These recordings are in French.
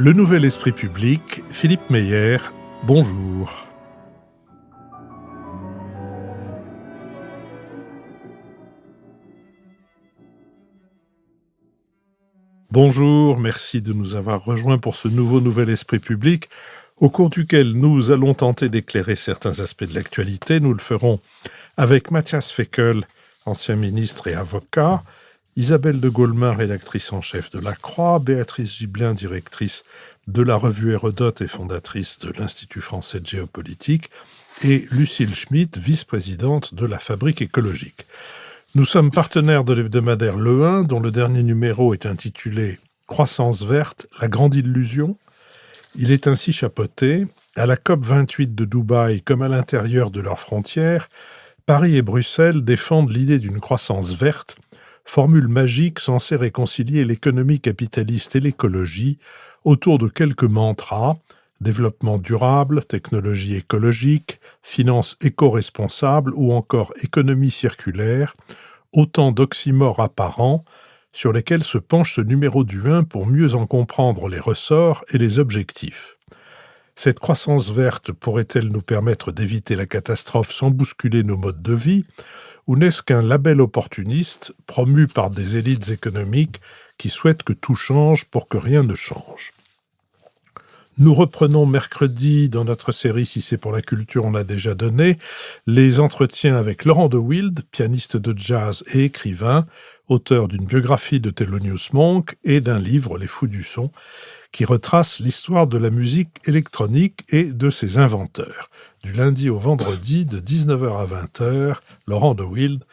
Le Nouvel Esprit Public, Philippe Meyer, bonjour. Bonjour, merci de nous avoir rejoints pour ce nouveau Nouvel Esprit Public, au cours duquel nous allons tenter d'éclairer certains aspects de l'actualité. Nous le ferons avec Matthias Fekl, ancien ministre et avocat, Isabelle de Golemin, rédactrice en chef de La Croix, Béatrice Gibelin, directrice de la revue Hérodote et fondatrice de l'Institut français de géopolitique, et Lucille Schmitt, vice-présidente de la Fabrique écologique. Nous sommes partenaires de l'hebdomadaire Le 1, dont le dernier numéro est intitulé « Croissance verte, la grande illusion ». Il est ainsi chapeauté. À la COP28 de Dubaï, comme à l'intérieur de leurs frontières, Paris et Bruxelles défendent l'idée d'une croissance verte, formule magique censée réconcilier l'économie capitaliste et l'écologie autour de quelques mantras: développement durable, technologie écologique, finance éco-responsable ou encore économie circulaire, autant d'oxymores apparents sur lesquels se penche ce numéro du 1 pour mieux en comprendre les ressorts et les objectifs. Cette croissance verte pourrait-elle nous permettre d'éviter la catastrophe sans bousculer nos modes de vie, ou n'est-ce qu'un label opportuniste promu par des élites économiques qui souhaitent que tout change pour que rien ne change? Nous reprenons mercredi dans notre série Si c'est pour la culture, on l'a déjà donné, les entretiens avec Laurent de Wild, pianiste de jazz et écrivain, auteur d'une biographie de Thelonious Monk et d'un livre, Les Fous du son, qui retrace l'histoire de la musique électronique et de ses inventeurs. Du lundi au vendredi, de 19h à 20h, Laurent de Wild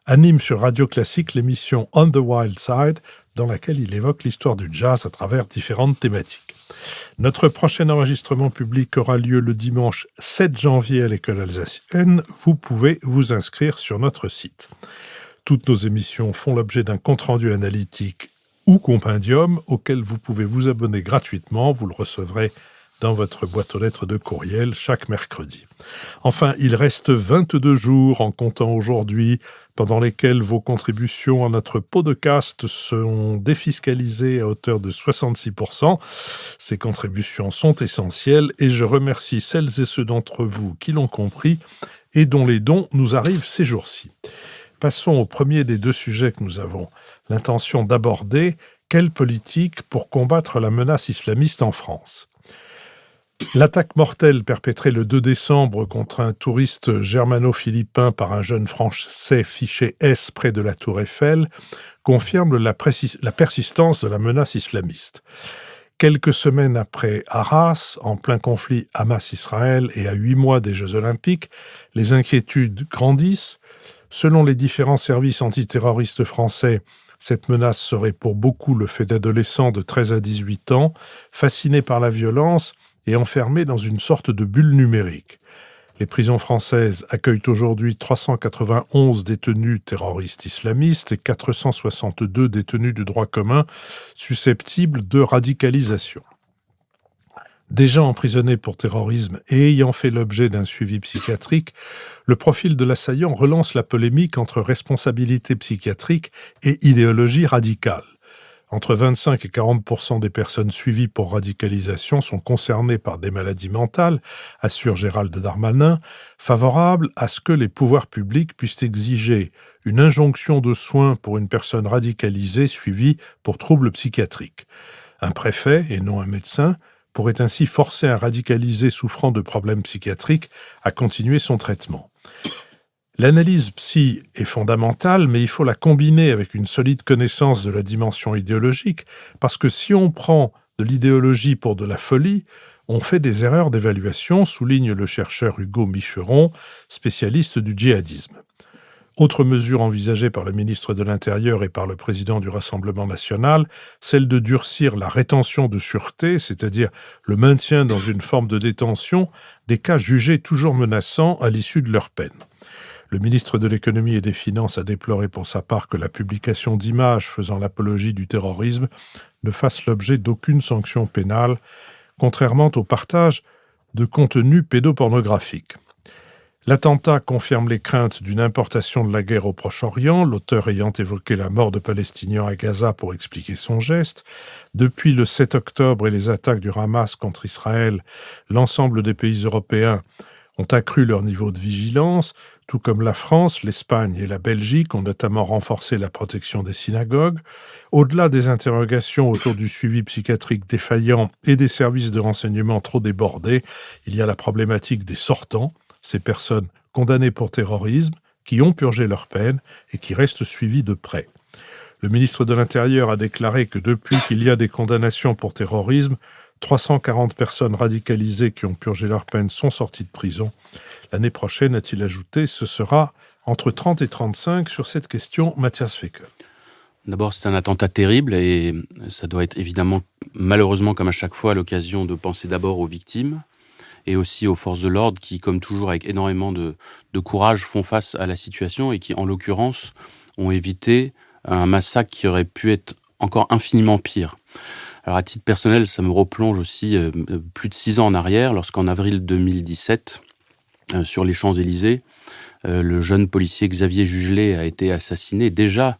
anime sur Radio Classique l'émission On the Wild Side, dans laquelle il évoque l'histoire du jazz à travers différentes thématiques. Notre prochain enregistrement public aura lieu le dimanche 7 janvier à l'École alsacienne. Vous pouvez vous inscrire sur notre site. Toutes nos émissions font l'objet d'un compte-rendu analytique ou compendium auquel vous pouvez vous abonner gratuitement. Vous le recevrez dans votre boîte aux lettres de courriel chaque mercredi. Enfin, il reste 22 jours en comptant aujourd'hui, pendant lesquels vos contributions à notre podcast sont défiscalisées à hauteur de 66%. Ces contributions sont essentielles et je remercie celles et ceux d'entre vous qui l'ont compris et dont les dons nous arrivent ces jours-ci. Passons au premier des deux sujets que nous avons l'intention d'aborder. Quelle politique pour combattre la menace islamiste en France ? L'attaque mortelle perpétrée le 2 décembre contre un touriste germano-philippin par un jeune Français fiché S près de la Tour Eiffel confirme la persistance de la menace islamiste. Quelques semaines après Arras, en plein conflit Hamas-Israël et à 8 mois des Jeux Olympiques, les inquiétudes grandissent. Selon les différents services antiterroristes français, cette menace serait pour beaucoup le fait d'adolescents de 13 à 18 ans, fascinés par la violence et enfermés dans une sorte de bulle numérique. Les prisons françaises accueillent aujourd'hui 391 détenus terroristes islamistes et 462 détenus du droit commun susceptibles de radicalisation. Déjà emprisonné pour terrorisme et ayant fait l'objet d'un suivi psychiatrique, le profil de l'assaillant relance la polémique entre responsabilité psychiatrique et idéologie radicale. Entre 25 et 40% des personnes suivies pour radicalisation sont concernées par des maladies mentales, assure Gérald Darmanin, favorable à ce que les pouvoirs publics puissent exiger une injonction de soins pour une personne radicalisée suivie pour troubles psychiatriques. Un préfet, et non un médecin, pourrait ainsi forcer un radicalisé souffrant de problèmes psychiatriques à continuer son traitement. L'analyse psy est fondamentale, mais il faut la combiner avec une solide connaissance de la dimension idéologique, parce que si on prend de l'idéologie pour de la folie, on fait des erreurs d'évaluation, souligne le chercheur Hugo Micheron, spécialiste du djihadisme. Autre mesure envisagée par le ministre de l'Intérieur et par le président du Rassemblement national, celle de durcir la rétention de sûreté, c'est-à-dire le maintien dans une forme de détention des cas jugés toujours menaçants à l'issue de leur peine. Le ministre de l'Économie et des Finances a déploré pour sa part que la publication d'images faisant l'apologie du terrorisme ne fasse l'objet d'aucune sanction pénale, contrairement au partage de contenus pédopornographiques. L'attentat confirme les craintes d'une importation de la guerre au Proche-Orient, l'auteur ayant évoqué la mort de Palestiniens à Gaza pour expliquer son geste. Depuis le 7 octobre et les attaques du Hamas contre Israël, l'ensemble des pays européens ont accru leur niveau de vigilance, tout comme la France, l'Espagne et la Belgique ont notamment renforcé la protection des synagogues. Au-delà des interrogations autour du suivi psychiatrique défaillant et des services de renseignement trop débordés, il y a la problématique des sortants, ces personnes condamnées pour terrorisme, qui ont purgé leur peine et qui restent suivies de près. Le ministre de l'Intérieur a déclaré que depuis qu'il y a des condamnations pour terrorisme, 340 personnes radicalisées qui ont purgé leur peine sont sorties de prison. L'année prochaine, a-t-il ajouté, ce sera entre 30 et 35 sur cette question. Mathias Fekl. D'abord, c'est un attentat terrible et ça doit être évidemment, malheureusement, comme à chaque fois, l'occasion de penser d'abord aux victimes et aussi aux forces de l'ordre qui, comme toujours, avec énormément de courage, font face à la situation et qui, en l'occurrence, ont évité un massacre qui aurait pu être encore infiniment pire. Alors, à titre personnel, ça me replonge aussi plus de 6 ans en arrière, lorsqu'en avril 2017, sur les Champs-Élysées, le jeune policier Xavier Jugelé a été assassiné déjà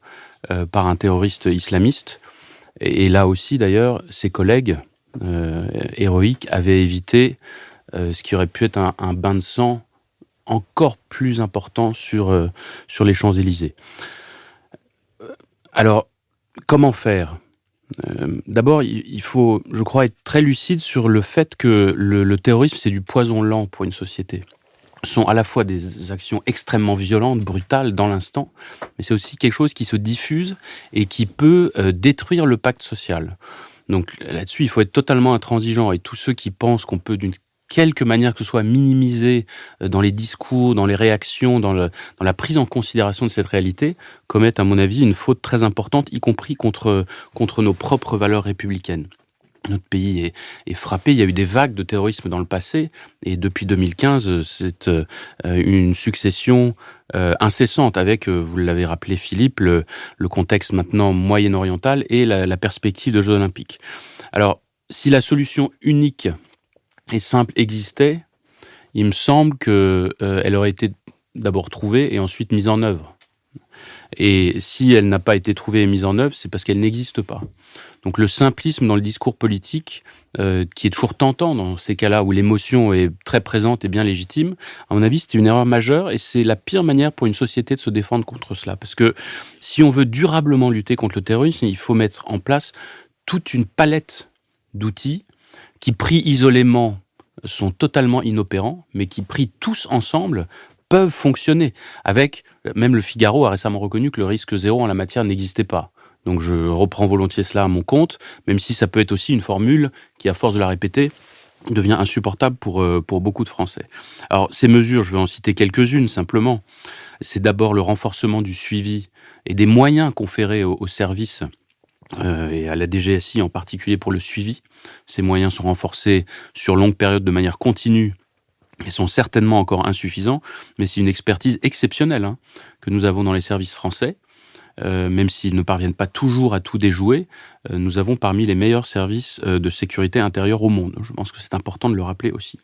par un terroriste islamiste. Et là aussi, d'ailleurs, ses collègues héroïques avaient évité ce qui aurait pu être un bain de sang encore plus important sur les Champs-Élysées. Alors, comment faire ? D'abord, il faut, je crois, être très lucide sur le fait que le terrorisme, c'est du poison lent pour une société. Ce sont à la fois des actions extrêmement violentes, brutales, dans l'instant, mais c'est aussi quelque chose qui se diffuse et qui peut détruire le pacte social. Donc là-dessus, il faut être totalement intransigeant. Et tous ceux qui pensent qu'on peut, d'une quelque manière que ce soit, minimiser dans les discours, dans les réactions, dans la prise en considération de cette réalité, commettent, à mon avis, une faute très importante, y compris contre nos propres valeurs républicaines. Notre pays est frappé. Il y a eu des vagues de terrorisme dans le passé, et depuis 2015, c'est une succession incessante avec, vous l'avez rappelé Philippe, le contexte maintenant moyen-oriental et la perspective de Jeux olympiques. Alors, si la solution unique et simple existait, il me semble qu'elle aurait été d'abord trouvée et ensuite mise en œuvre. Et si elle n'a pas été trouvée et mise en œuvre, c'est parce qu'elle n'existe pas. Donc le simplisme dans le discours politique, qui est toujours tentant dans ces cas-là où l'émotion est très présente et bien légitime, à mon avis, c'était une erreur majeure et c'est la pire manière pour une société de se défendre contre cela. Parce que si on veut durablement lutter contre le terrorisme, il faut mettre en place toute une palette d'outils qui, pris isolément, sont totalement inopérants, mais qui, pris tous ensemble, peuvent fonctionner. Même le Figaro a récemment reconnu que le risque zéro en la matière n'existait pas. Donc je reprends volontiers cela à mon compte, même si ça peut être aussi une formule qui, à force de la répéter, devient insupportable pour beaucoup de Français. Alors ces mesures, je vais en citer quelques-unes simplement. C'est d'abord le renforcement du suivi et des moyens conférés aux services et à la DGSI en particulier pour le suivi. Ces moyens sont renforcés sur longue période de manière continue et sont certainement encore insuffisants, mais c'est une expertise exceptionnelle que nous avons dans les services français. Même s'ils ne parviennent pas toujours à tout déjouer, nous avons parmi les meilleurs services de sécurité intérieure au monde. Je pense que c'est important de le rappeler aussi.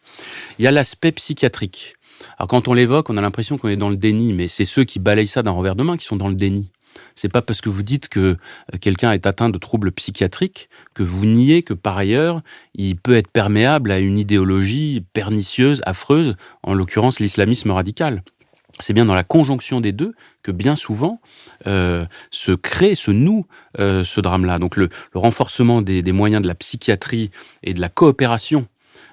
Il y a l'aspect psychiatrique. Alors quand on l'évoque, on a l'impression qu'on est dans le déni, mais c'est ceux qui balayent ça d'un revers de main qui sont dans le déni. C'est pas parce que vous dites que quelqu'un est atteint de troubles psychiatriques que vous niez que par ailleurs, il peut être perméable à une idéologie pernicieuse, affreuse, en l'occurrence l'islamisme radical. C'est bien dans la conjonction des deux que bien souvent se noue ce drame-là. Donc le renforcement des moyens de la psychiatrie et de la coopération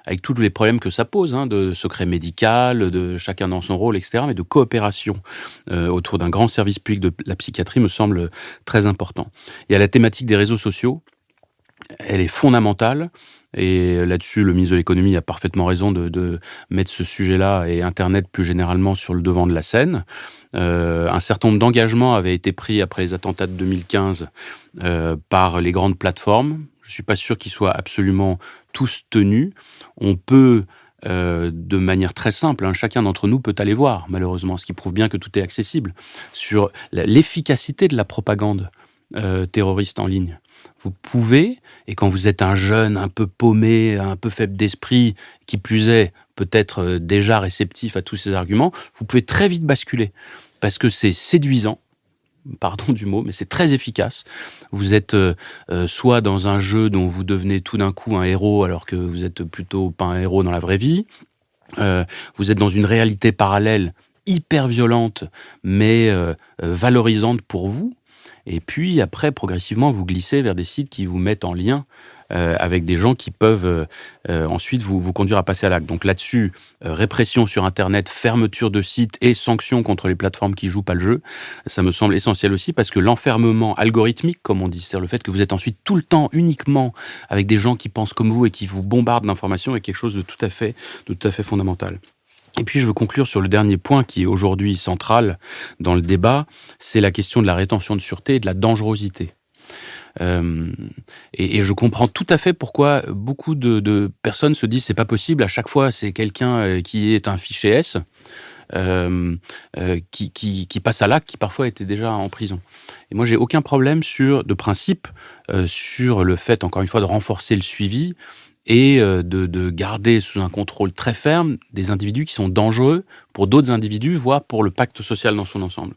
avec tous les problèmes que ça pose, de secret médical, de chacun dans son rôle, etc., mais de coopération autour d'un grand service public de la psychiatrie me semble très important. Il y a la thématique des réseaux sociaux. Elle est fondamentale et là-dessus, le ministre de l'économie a parfaitement raison de mettre ce sujet-là et Internet plus généralement sur le devant de la scène. Un certain nombre d'engagements avaient été pris après les attentats de 2015 par les grandes plateformes. Je ne suis pas sûr qu'ils soient absolument tous tenus. On peut, de manière très simple, chacun d'entre nous peut aller voir, malheureusement, ce qui prouve bien que tout est accessible, sur l'efficacité de la propagande terroriste en ligne. vous pouvez, et quand vous êtes un jeune un peu paumé, un peu faible d'esprit, qui plus est peut-être déjà réceptif à tous ces arguments, vous pouvez très vite basculer, parce que c'est séduisant, pardon du mot, mais c'est très efficace. Vous êtes soit dans un jeu dont vous devenez tout d'un coup un héros alors que vous êtes plutôt pas un héros dans la vraie vie. Vous êtes dans une réalité parallèle hyper violente, mais valorisante pour vous. Et puis après, progressivement, vous glissez vers des sites qui vous mettent en lien avec des gens qui peuvent ensuite vous conduire à passer à l'acte. Donc là-dessus, répression sur Internet, fermeture de sites et sanctions contre les plateformes qui jouent pas le jeu, ça me semble essentiel aussi parce que l'enfermement algorithmique, comme on dit, c'est-à-dire le fait que vous êtes ensuite tout le temps uniquement avec des gens qui pensent comme vous et qui vous bombardent d'informations est quelque chose de tout à fait fondamental. Et puis je veux conclure sur le dernier point qui est aujourd'hui central dans le débat, c'est la question de la rétention de sûreté et de la dangerosité. Et je comprends tout à fait pourquoi beaucoup de personnes se disent c'est pas possible, à chaque fois c'est quelqu'un qui est un fiché S qui passe à l'acte, qui parfois était déjà en prison. Et moi j'ai aucun problème de principe sur le fait, encore une fois, de renforcer le suivi et de garder sous un contrôle très ferme des individus qui sont dangereux pour d'autres individus, voire pour le pacte social dans son ensemble.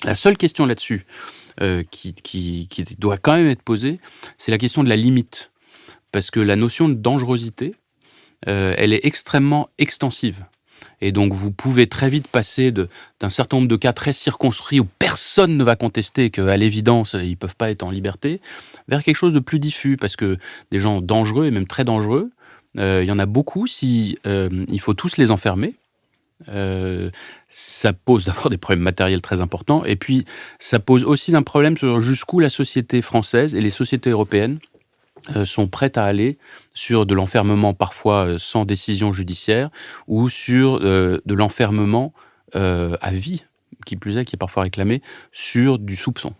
La seule question là-dessus qui doit quand même être posée, c'est la question de la limite. Parce que la notion de dangerosité, elle est extrêmement extensive. Et donc vous pouvez très vite passer d'un certain nombre de cas très circonscrits où personne ne va contester qu'à l'évidence, ils peuvent pas être en liberté, vers quelque chose de plus diffus, parce que des gens dangereux, et même très dangereux, il y en a beaucoup, il faut tous les enfermer. Ça pose d'abord des problèmes matériels très importants, et puis ça pose aussi un problème sur jusqu'où la société française et les sociétés européennes sont prêtes à aller sur de l'enfermement parfois sans décision judiciaire ou sur de l'enfermement à vie, qui plus est, qui est parfois réclamé, sur du soupçon.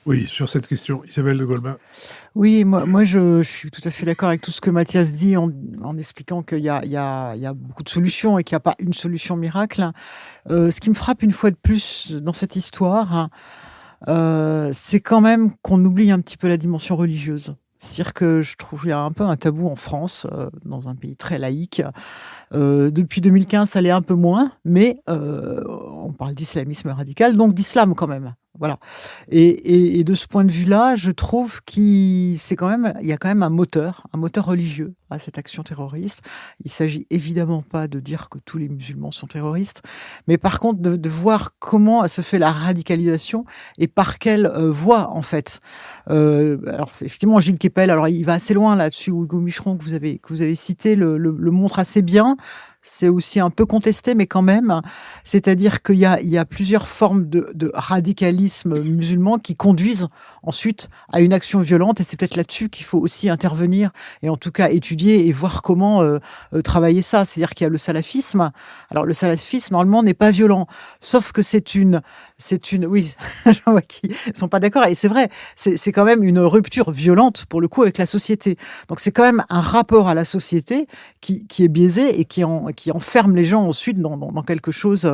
Oui, sur cette question, Isabelle de Golbin. Oui, moi je suis tout à fait d'accord avec tout ce que Mathias dit en expliquant qu'il y a beaucoup de solutions et qu'il n'y a pas une solution miracle. Ce qui me frappe une fois de plus dans cette histoire, c'est quand même qu'on oublie un petit peu la dimension religieuse. C'est-à-dire que je trouve qu'il y a un peu un tabou en France, dans un pays très laïque. Depuis 2015, ça l'est un peu moins, mais on parle d'islamisme radical, donc d'islam quand même. Voilà. Et de ce point de vue-là, je trouve qu'il y a quand même un moteur religieux à cette action terroriste. Il s'agit évidemment pas de dire que tous les musulmans sont terroristes, mais par contre de voir comment se fait la radicalisation et par quelle voie en fait. Alors effectivement, Gilles Kepel, alors il va assez loin là-dessus. Hugo Micheron que vous avez cité le montre assez bien. C'est aussi un peu contesté, mais quand même. C'est-à-dire qu'il y a plusieurs formes de radicalisme musulman qui conduisent ensuite à une action violente. Et c'est peut-être là-dessus qu'il faut aussi intervenir et en tout cas étudier et voir comment travailler ça. C'est-à-dire qu'il y a le salafisme. Alors le salafisme, normalement, n'est pas violent. Sauf que c'est une, oui, j'en vois qui sont pas d'accord. Et c'est vrai, c'est quand même une rupture violente, pour le coup, avec la société. Donc c'est quand même un rapport à la société qui est biaisé et qui enferme les gens ensuite dans quelque chose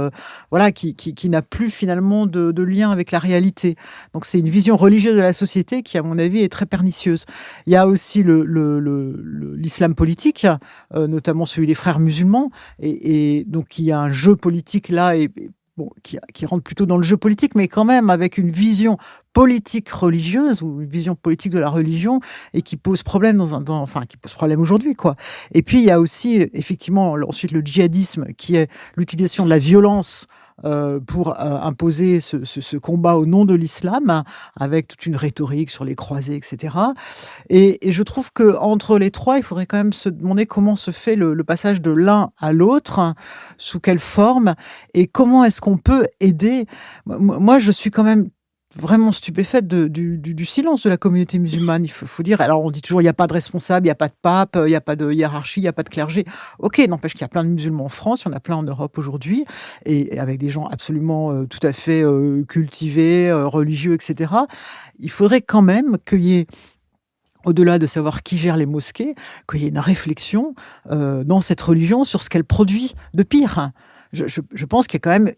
qui n'a plus finalement de lien avec la réalité. Donc c'est une vision religieuse de la société qui, à mon avis, est très pernicieuse. Il y a aussi l'islam politique, notamment celui des frères musulmans, et donc il y a un jeu politique là, qui rentre plutôt dans le jeu politique, mais quand même avec une vision politique religieuse ou une vision politique de la religion et qui pose problème qui pose problème aujourd'hui, quoi. Et puis il y a aussi effectivement ensuite le djihadisme qui est l'utilisation de la violence pour imposer ce combat au nom de l'islam, avec toute une rhétorique sur les croisés, etc. Et je trouve que entre les trois, il faudrait quand même se demander comment se fait le passage de l'un à l'autre, sous quelle forme, et comment est-ce qu'on peut aider. Moi, je suis quand même vraiment stupéfaite du silence de la communauté musulmane. Il faut dire, alors on dit toujours il n'y a pas de responsable, il n'y a pas de pape, il n'y a pas de hiérarchie, il n'y a pas de clergé. Ok, n'empêche qu'il y a plein de musulmans en France, il y en a plein en Europe aujourd'hui, et avec des gens absolument tout à fait cultivés, religieux, etc. Il faudrait quand même qu'il y ait, au-delà de savoir qui gère les mosquées, qu'il y ait une réflexion dans cette religion sur ce qu'elle produit de pire. je pense qu'il y a quand même,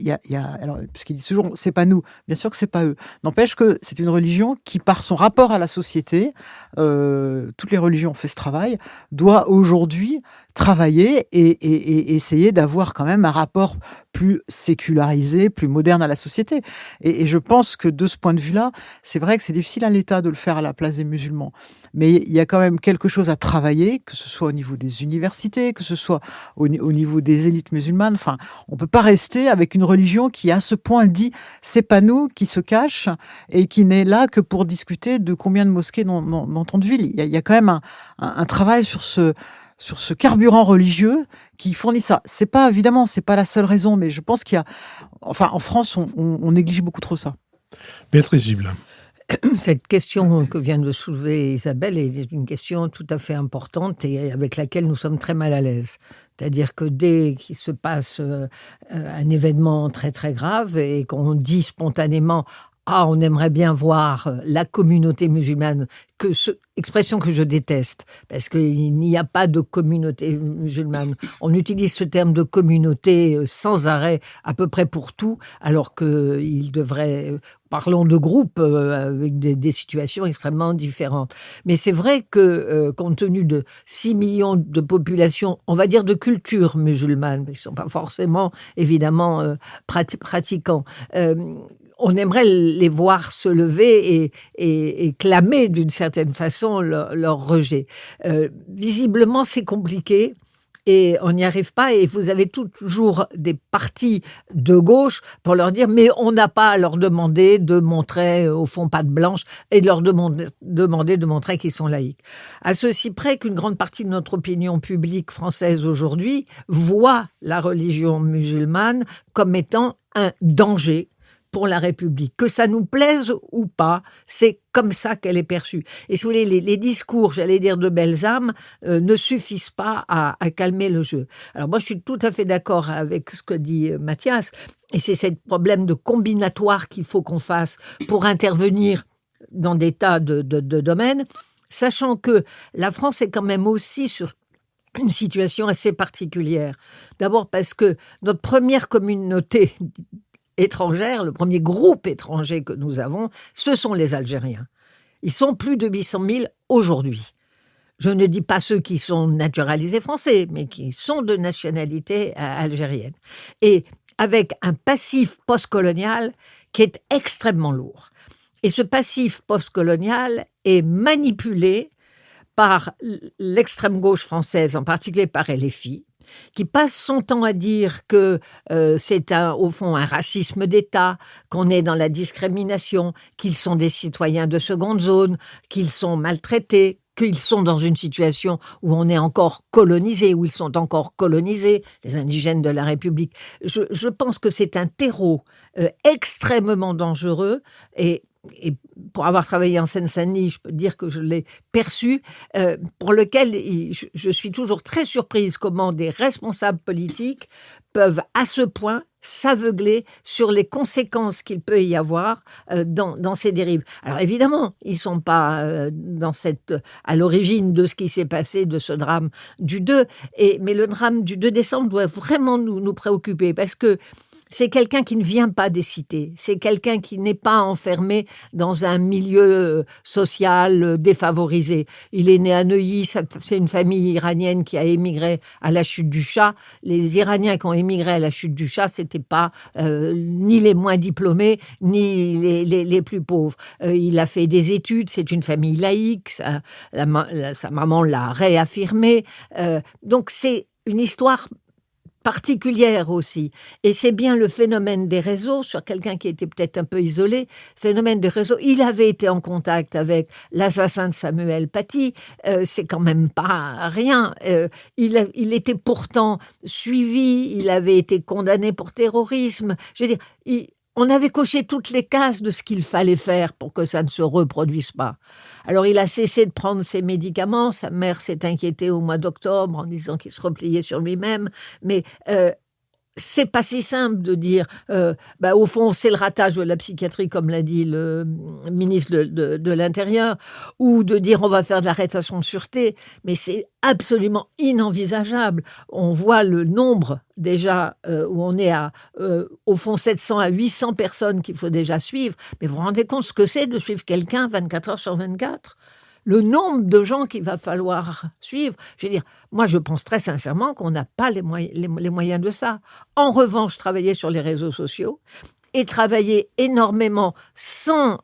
alors, parce qu'ils disent toujours, c'est pas nous. Bien sûr que c'est pas eux. N'empêche que c'est une religion qui, par son rapport à la société, toutes les religions ont fait ce travail, doit aujourd'hui travailler et essayer d'avoir quand même un rapport plus sécularisé, plus moderne à la société. Et je pense que de ce point de vue-là, c'est vrai que c'est difficile à l'État de le faire à la place des musulmans. Mais il y a quand même quelque chose à travailler, que ce soit au niveau des universités, que ce soit au niveau des élites musulmanes. Enfin, on peut pas rester avec une religion qui, à ce point, dit c'est pas nous, qui se cache et qui n'est là que pour discuter de combien de mosquées dans ton ville. Il y a quand même un travail sur ce carburant religieux qui fournit ça. C'est pas, évidemment, c'est pas la seule raison, mais je pense qu'il y a, enfin, en France, on néglige beaucoup trop ça. Béatrice Gibelin. Cette question que vient de soulever Isabelle est une question tout à fait importante et avec laquelle nous sommes très mal à l'aise. C'est-à-dire que dès qu'il se passe un événement très très grave et qu'on dit spontanément ah, on aimerait bien voir la communauté musulmane, expression que je déteste, parce qu'il n'y a pas de communauté musulmane. On utilise ce terme de communauté sans arrêt, à peu près pour tout, alors qu'il devrait... Parlons de groupes avec des situations extrêmement différentes. Mais c'est vrai que, compte tenu de 6 millions de populations, on va dire de culture musulmane, ils ne sont pas forcément, évidemment, pratiquants, on aimerait les voir se lever et clamer d'une certaine façon leur rejet. Visiblement, c'est compliqué. Et on n'y arrive pas, et vous avez toujours des partis de gauche pour leur dire mais on n'a pas à leur demander de montrer au fond patte blanche et de leur demander de montrer qu'ils sont laïcs. À ceci près qu'une grande partie de notre opinion publique française aujourd'hui voit la religion musulmane comme étant un danger pour la République. Que ça nous plaise ou pas, c'est comme ça qu'elle est perçue. Et si vous voulez, les discours, j'allais dire, de belles âmes, ne suffisent pas à calmer le jeu. Alors moi, je suis tout à fait d'accord avec ce que dit Mathias, et c'est ce problème de combinatoire qu'il faut qu'on fasse pour intervenir dans des tas de domaines, sachant que la France est quand même aussi sur une situation assez particulière. D'abord parce que notre première communauté étrangère, le premier groupe étranger que nous avons, ce sont les Algériens. Ils sont plus de 800 000 aujourd'hui. Je ne dis pas ceux qui sont naturalisés français, mais qui sont de nationalité algérienne. Et avec un passif postcolonial qui est extrêmement lourd. Et ce passif postcolonial est manipulé par l'extrême gauche française, en particulier par LFI, qui passe son temps à dire que c'est au fond un racisme d'État, qu'on est dans la discrimination, qu'ils sont des citoyens de seconde zone, qu'ils sont maltraités, qu'ils sont dans une situation où on est encore colonisé, où ils sont encore colonisés, les indigènes de la République. Je pense que c'est un terreau extrêmement dangereux et pour avoir travaillé en Seine-Saint-Denis, je peux dire que je l'ai perçu, pour lequel je suis toujours très surprise comment des responsables politiques peuvent à ce point s'aveugler sur les conséquences qu'il peut y avoir dans ces dérives. Alors évidemment, ils ne sont pas à l'origine de ce qui s'est passé, de ce drame du 2, mais le drame du 2 décembre doit vraiment nous préoccuper, parce que c'est quelqu'un qui ne vient pas des cités, c'est quelqu'un qui n'est pas enfermé dans un milieu social défavorisé. Il est né à Neuilly, c'est une famille iranienne qui a émigré à la chute du Shah. Les Iraniens qui ont émigré à la chute du Shah, c'était pas ni les moins diplômés, ni les plus pauvres. Il a fait des études, c'est une famille laïque, sa maman l'a réaffirmé. Donc c'est une histoire particulière aussi. Et c'est bien le phénomène des réseaux, sur quelqu'un qui était peut-être un peu isolé, phénomène des réseaux. Il avait été en contact avec l'assassin de Samuel Paty, c'est quand même pas rien. Il était pourtant suivi, il avait été condamné pour terrorisme. Je veux dire, on avait coché toutes les cases de ce qu'il fallait faire pour que ça ne se reproduise pas. Alors, il a cessé de prendre ses médicaments. Sa mère s'est inquiétée au mois d'octobre en disant qu'il se repliait sur lui-même. Mais c'est pas si simple de dire, au fond, c'est le ratage de la psychiatrie, comme l'a dit le ministre de l'Intérieur, ou de dire on va faire de l'arrestation de sûreté, mais c'est absolument inenvisageable. On voit le nombre déjà où on est à, au fond, 700 à 800 personnes qu'il faut déjà suivre. Mais vous vous rendez compte ce que c'est de suivre quelqu'un 24 heures sur 24 ? Le nombre de gens qu'il va falloir suivre. Je veux dire, moi, je pense très sincèrement qu'on n'a pas les moyens de ça. En revanche, travailler sur les réseaux sociaux et travailler énormément sans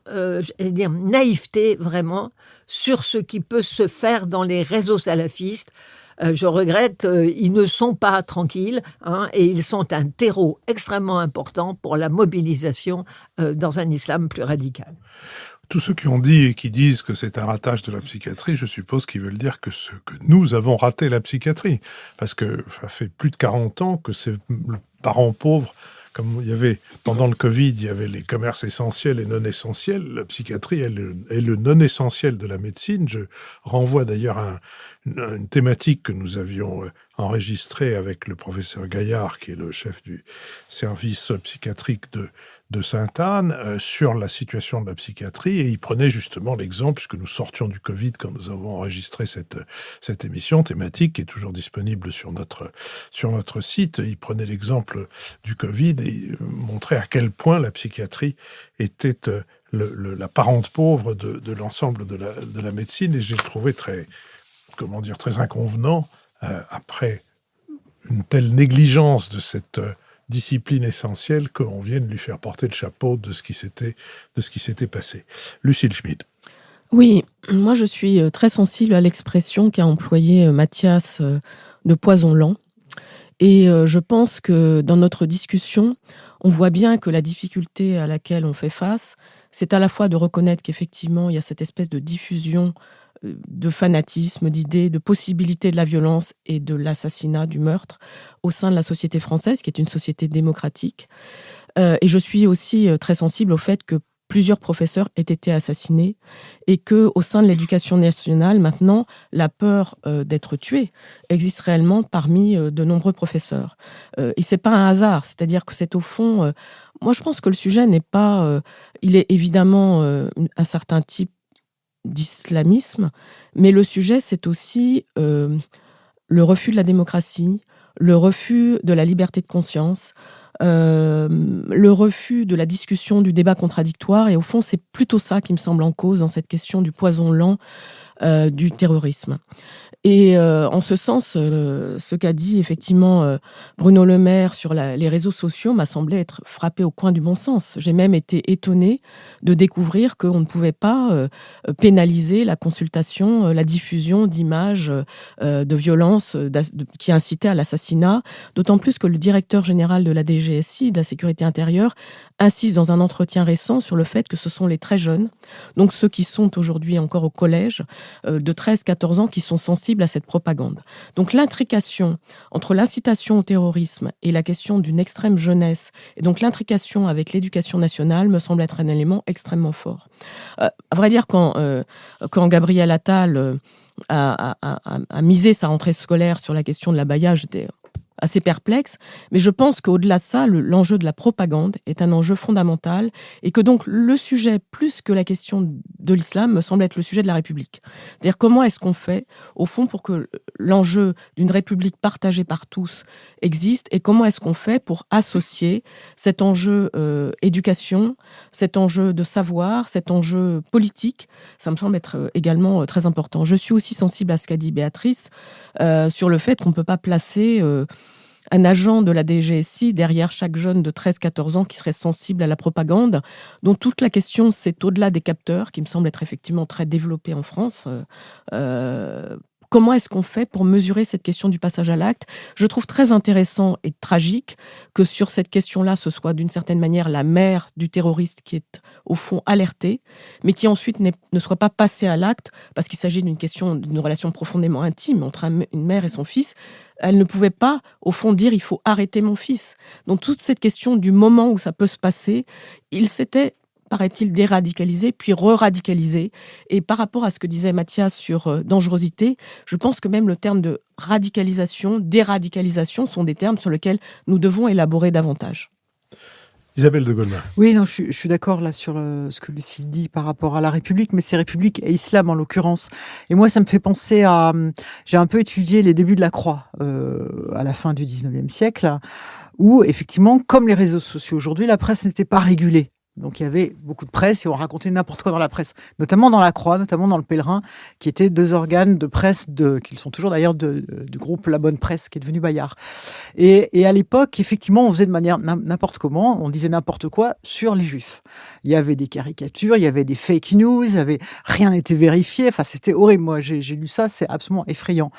naïveté, vraiment, sur ce qui peut se faire dans les réseaux salafistes. Je regrette, ils ne sont pas tranquilles, et ils sont un terreau extrêmement important pour la mobilisation dans un islam plus radical. Tous ceux qui ont dit et qui disent que c'est un ratage de la psychiatrie, je suppose qu'ils veulent dire que nous avons raté la psychiatrie. Parce que ça fait plus de 40 ans que c'est le parent pauvre. Comme il y avait, pendant le Covid, il y avait les commerces essentiels et non essentiels. La psychiatrie est le non essentiel de la médecine. Je renvoie d'ailleurs à une thématique que nous avions enregistrée avec le professeur Gaillard, qui est le chef du service psychiatrique de Sainte-Anne, sur la situation de la psychiatrie, et il prenait justement l'exemple, puisque nous sortions du Covid quand nous avons enregistré cette émission thématique, qui est toujours disponible sur notre site. Il prenait l'exemple du Covid et montrait à quel point la psychiatrie était la parente pauvre de l'ensemble de la médecine, et j'ai trouvé très inconvenant, après une telle négligence de cette discipline essentielle, qu'on vienne lui faire porter le chapeau de ce qui s'était passé. Lucille Schmid. Oui, moi je suis très sensible à l'expression qu'a employée Mathias de poison lent. Et je pense que dans notre discussion, on voit bien que la difficulté à laquelle on fait face, c'est à la fois de reconnaître qu'effectivement, il y a cette espèce de diffusion de fanatisme, d'idées, de possibilités de la violence et de l'assassinat, du meurtre au sein de la société française, qui est une société démocratique. Et je suis aussi très sensible au fait que plusieurs professeurs aient été assassinés et qu'au sein de l'éducation nationale, maintenant, la peur d'être tué existe réellement parmi de nombreux professeurs. Et c'est pas un hasard, c'est-à-dire que c'est au fond... moi, je pense que le sujet n'est pas... il est évidemment un certain type d'islamisme, mais le sujet, c'est aussi le refus de la démocratie, le refus de la liberté de conscience, le refus de la discussion, du débat contradictoire. Et au fond, c'est plutôt ça qui me semble en cause dans cette question du poison lent du terrorisme. Et en ce sens, ce qu'a dit effectivement Bruno Le Maire sur les réseaux sociaux m'a semblé être frappé au coin du bon sens. J'ai même été étonnée de découvrir qu'on ne pouvait pas pénaliser la consultation, la diffusion d'images de violences qui incitaient à l'assassinat, d'autant plus que le directeur général de la DGSI, de la Sécurité intérieure, insiste dans un entretien récent sur le fait que ce sont les très jeunes, donc ceux qui sont aujourd'hui encore au collège, de 13-14 ans, qui sont sensibles à cette propagande. Donc l'intrication entre l'incitation au terrorisme et la question d'une extrême jeunesse, et donc l'intrication avec l'éducation nationale, me semble être un élément extrêmement fort. À vrai dire, quand Gabriel Attal a misé sa rentrée scolaire sur la question de l'abaya, j'étais assez perplexe, mais je pense qu'au-delà de ça, l'enjeu de la propagande est un enjeu fondamental et que donc le sujet, plus que la question de l'islam, me semble être le sujet de la République. C'est-à-dire comment est-ce qu'on fait, au fond, pour que l'enjeu d'une République partagée par tous existe et comment est-ce qu'on fait pour associer cet enjeu éducation, cet enjeu de savoir, cet enjeu politique. Ça me semble être également très important. Je suis aussi sensible à ce qu'a dit Béatrice sur le fait qu'on ne peut pas placer un agent de la DGSI derrière chaque jeune de 13-14 ans qui serait sensible à la propagande, dont toute la question, c'est au-delà des capteurs, qui me semblent être effectivement très développés en France. Comment est-ce qu'on fait pour mesurer cette question du passage à l'acte ? Je trouve très intéressant et tragique que sur cette question-là, ce soit d'une certaine manière la mère du terroriste qui est au fond alertée, mais qui ensuite ne soit pas passée à l'acte parce qu'il s'agit d'une relation profondément intime entre une mère et son fils. Elle ne pouvait pas, au fond, dire « il faut arrêter mon fils ». Donc toute cette question du moment où ça peut se passer, il s'était paraît-il, déradicaliser, puis re-radicaliser. Et par rapport à ce que disait Mathias sur dangerosité, je pense que même le terme de radicalisation, déradicalisation sont des termes sur lesquels nous devons élaborer davantage. Isabelle de Goldman. Oui, non, je suis d'accord là sur ce que Lucie dit par rapport à la République, mais c'est République et Islam en l'occurrence. Et moi, ça me fait penser à... J'ai un peu étudié les débuts de la Croix à la fin du 19e siècle, où effectivement, comme les réseaux sociaux aujourd'hui, la presse n'était pas régulée. Donc il y avait beaucoup de presse et on racontait n'importe quoi dans la presse, notamment dans la Croix, notamment dans le Pèlerin, qui étaient deux organes de presse, qui sont toujours d'ailleurs du groupe La Bonne Presse, qui est devenu Bayard. Et à l'époque, effectivement, on faisait de manière n'importe comment, on disait n'importe quoi sur les Juifs. Il y avait des caricatures, il y avait des fake news, rien n'était vérifié, enfin c'était horrible. Moi j'ai lu ça, c'est absolument effrayant.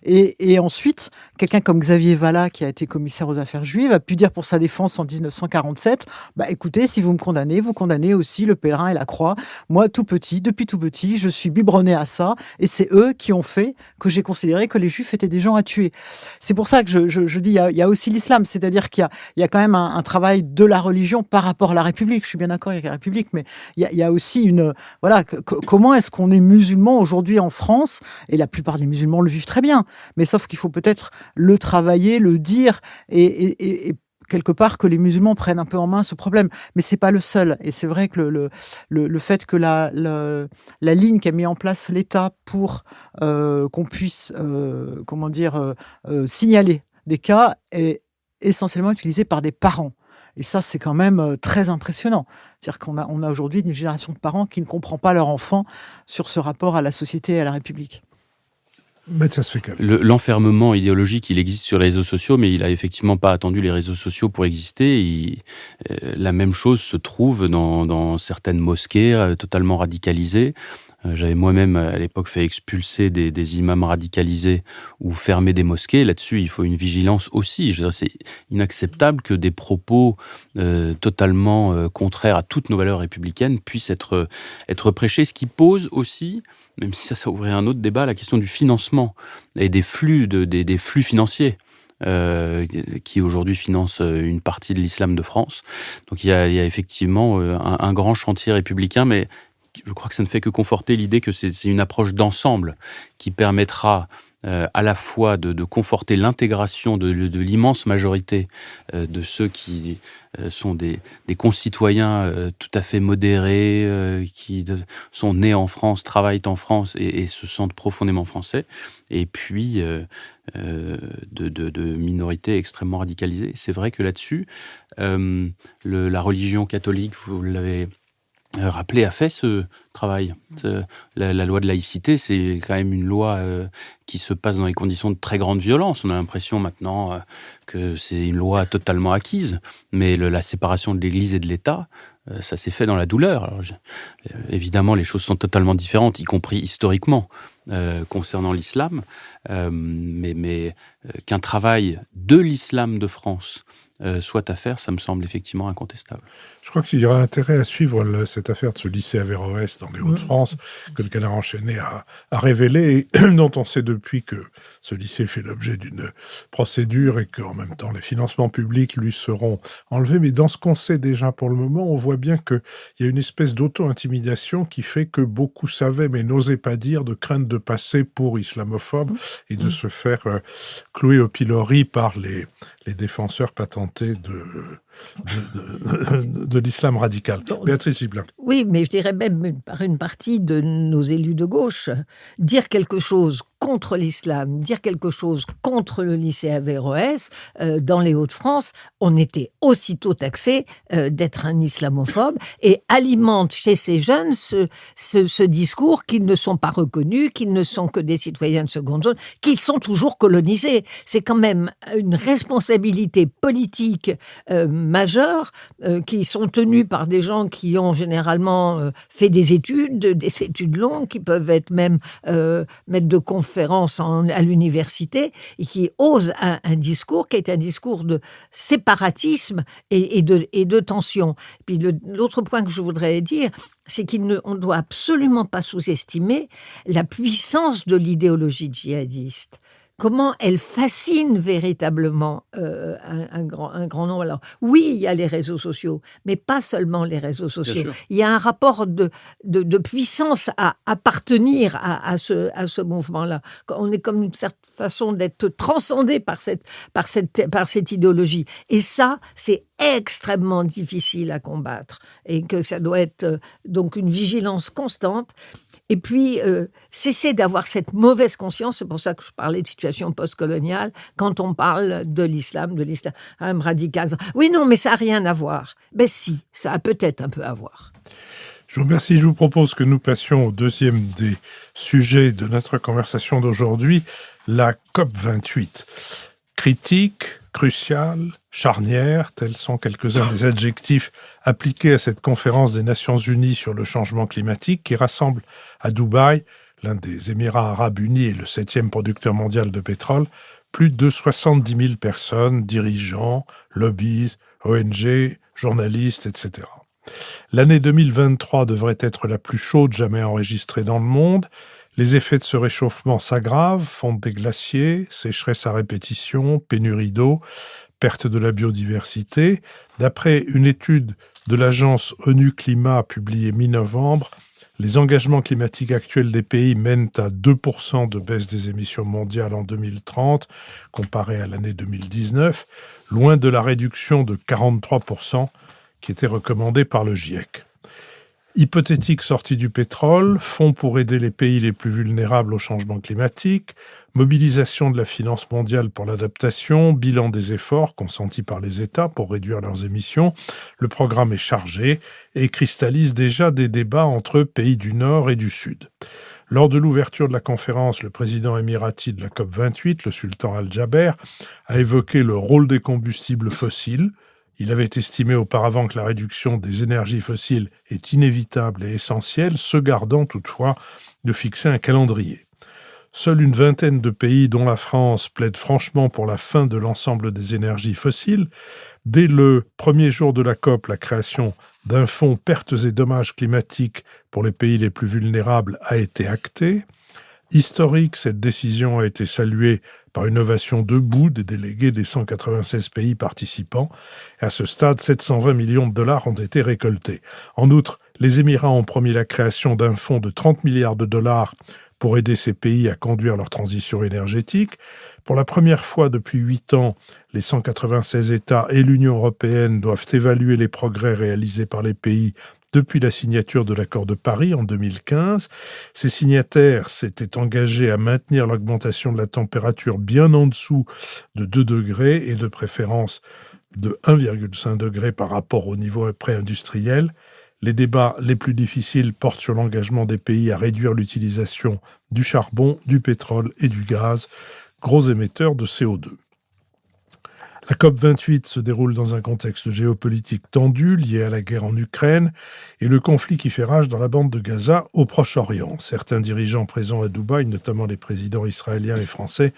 Et ensuite, quelqu'un comme Xavier Vallat, qui a été commissaire aux affaires juives, a pu dire pour sa défense en 1947, écoutez, si vous me condamnez, vous condamnez aussi le Pèlerin et la Croix. Moi, depuis tout petit, je suis biberonné à ça, et c'est eux qui ont fait que j'ai considéré que les Juifs étaient des gens à tuer. C'est pour ça que je dis, il y a aussi l'islam, c'est-à-dire qu'il y a quand même un travail de la religion par rapport à la République. Je suis bien d'accord avec la République, mais il y a aussi comment est-ce qu'on est musulman aujourd'hui en France? Et la plupart des musulmans le vivent très bien, mais sauf qu'il faut peut-être le travailler, le dire, et quelque part que les musulmans prennent un peu en main ce problème, mais c'est pas le seul. Et c'est vrai que le fait que la ligne qu'a mis en place l'État pour qu'on puisse signaler des cas est essentiellement utilisé par des parents. Et ça, c'est quand même très impressionnant. C'est-à-dire qu'on a aujourd'hui une génération de parents qui ne comprend pas leur enfant sur ce rapport à la société et à la République. Mathias Fekl. L'enfermement idéologique, il existe sur les réseaux sociaux, mais il a effectivement pas attendu les réseaux sociaux pour exister. La même chose se trouve dans certaines mosquées totalement radicalisées. J'avais moi-même à l'époque fait expulser des imams radicalisés ou fermer des mosquées. Là-dessus, il faut une vigilance aussi. Je veux dire, c'est inacceptable que des propos totalement contraires à toutes nos valeurs républicaines puissent être prêchés. Ce qui pose aussi, même si ça ouvrait un autre débat, la question du financement et des flux des flux financiers. Qui aujourd'hui finance une partie de l'islam de France. Donc il y a effectivement un grand chantier républicain, mais je crois que ça ne fait que conforter l'idée que c'est une approche d'ensemble qui permettra à la fois de conforter l'intégration de l'immense majorité de ceux qui sont des concitoyens tout à fait modérés, qui sont nés en France, travaillent en France et se sentent profondément français, et puis de minorités extrêmement radicalisées. C'est vrai que là-dessus, la religion catholique, vous l'avez rappelé, a fait ce travail. La loi de laïcité, c'est quand même une loi qui se passe dans des conditions de très grande violence. On a l'impression maintenant que c'est une loi totalement acquise, mais la séparation de l'Église et de l'État, ça s'est fait dans la douleur. Alors, évidemment, les choses sont totalement différentes, y compris historiquement, concernant l'islam, mais qu'un travail de l'islam de France soit à faire, ça me semble effectivement incontestable. Je crois qu'il y aura intérêt à suivre cette affaire de ce lycée Averroès dans les Hauts-de-France, que le Canard enchaîné a révélé, et dont on sait depuis que ce lycée fait l'objet d'une procédure et qu'en même temps les financements publics lui seront enlevés. Mais dans ce qu'on sait déjà pour le moment, on voit bien qu'il y a une espèce d'auto-intimidation qui fait que beaucoup savaient mais n'osaient pas dire, de crainte de passer pour islamophobe et de se faire clouer au pilori par les défenseurs patentés de l'islam radical. Béatrice Gibelin. Oui, mais je dirais même par une partie de nos élus de gauche, dire quelque chose contre l'islam, dire quelque chose contre le lycée Averroès, dans les Hauts-de-France, on était aussitôt taxé d'être un islamophobe et alimente chez ces jeunes ce discours qu'ils ne sont pas reconnus, qu'ils ne sont que des citoyens de seconde zone, qu'ils sont toujours colonisés. C'est quand même une responsabilité politique majeure qui sont tenues par des gens qui ont généralement fait des études longues, qui peuvent être même maîtres de conférences à l'université et qui osent un discours qui est un discours de séparatisme et de tension. Puis l'autre point que je voudrais dire, c'est qu'on ne doit absolument pas sous-estimer la puissance de l'idéologie djihadiste. comment elle fascine véritablement un grand nombre. Alors, oui, il y a les réseaux sociaux, mais pas seulement les réseaux sociaux. Il y a un rapport de puissance à appartenir à ce mouvement-là. On est comme une certaine façon d'être transcendé par cette idéologie. Et ça, c'est extrêmement difficile à combattre. Et que ça doit être donc une vigilance constante. Et puis, cesser d'avoir cette mauvaise conscience, c'est pour ça que je parlais de situation post-coloniale, quand on parle de l'islam radical. Oui, non, mais ça n'a rien à voir. Ben si, ça a peut-être un peu à voir. Je vous remercie. Je vous propose que nous passions au deuxième des sujets de notre conversation d'aujourd'hui, la COP28. Critique, cruciale, charnière, tels sont quelques-uns des adjectifs appliqués à cette conférence des Nations Unies sur le changement climatique qui rassemble à Dubaï, l'un des Émirats arabes unis et le 7e producteur mondial de pétrole, plus de 70 000 personnes, dirigeants, lobbies, ONG, journalistes, etc. L'année 2023 devrait être la plus chaude jamais enregistrée dans le monde. Les effets de ce réchauffement s'aggravent, fonte des glaciers, sécheresse à répétition, pénurie d'eau, perte de la biodiversité. D'après une étude de l'agence ONU Climat publiée mi-novembre, les engagements climatiques actuels des pays mènent à 2% de baisse des émissions mondiales en 2030, comparé à l'année 2019, loin de la réduction de 43% qui était recommandée par le GIEC. Hypothétique sortie du pétrole, fonds pour aider les pays les plus vulnérables au changement climatique, mobilisation de la finance mondiale pour l'adaptation, bilan des efforts consentis par les États pour réduire leurs émissions. Le programme est chargé et cristallise déjà des débats entre pays du Nord et du Sud. Lors de l'ouverture de la conférence, le président émirati de la COP28, le sultan Al-Jaber, a évoqué le rôle des combustibles fossiles. Il avait estimé auparavant que la réduction des énergies fossiles est inévitable et essentielle, se gardant toutefois de fixer un calendrier. Seule une vingtaine de pays, dont la France, plaident franchement pour la fin de l'ensemble des énergies fossiles. Dès le premier jour de la COP, la création d'un fonds pertes et dommages climatiques pour les pays les plus vulnérables a été actée. Historique, cette décision a été saluée par une ovation debout des délégués des 196 pays participants. À ce stade, 720 millions de dollars ont été récoltés. En outre, les Émirats ont promis la création d'un fonds de 30 milliards de dollars pour aider ces pays à conduire leur transition énergétique. Pour la première fois depuis 8 ans, les 196 États et l'Union européenne doivent évaluer les progrès réalisés par les pays depuis la signature de l'accord de Paris en 2015. Ces signataires s'étaient engagés à maintenir l'augmentation de la température bien en dessous de 2 degrés et de préférence de 1,5 degré par rapport au niveau pré-industriel. Les débats les plus difficiles portent sur l'engagement des pays à réduire l'utilisation du charbon, du pétrole et du gaz, gros émetteurs de CO2. La COP28 se déroule dans un contexte géopolitique tendu lié à la guerre en Ukraine et le conflit qui fait rage dans la bande de Gaza au Proche-Orient. Certains dirigeants présents à Dubaï, notamment les présidents israéliens et français,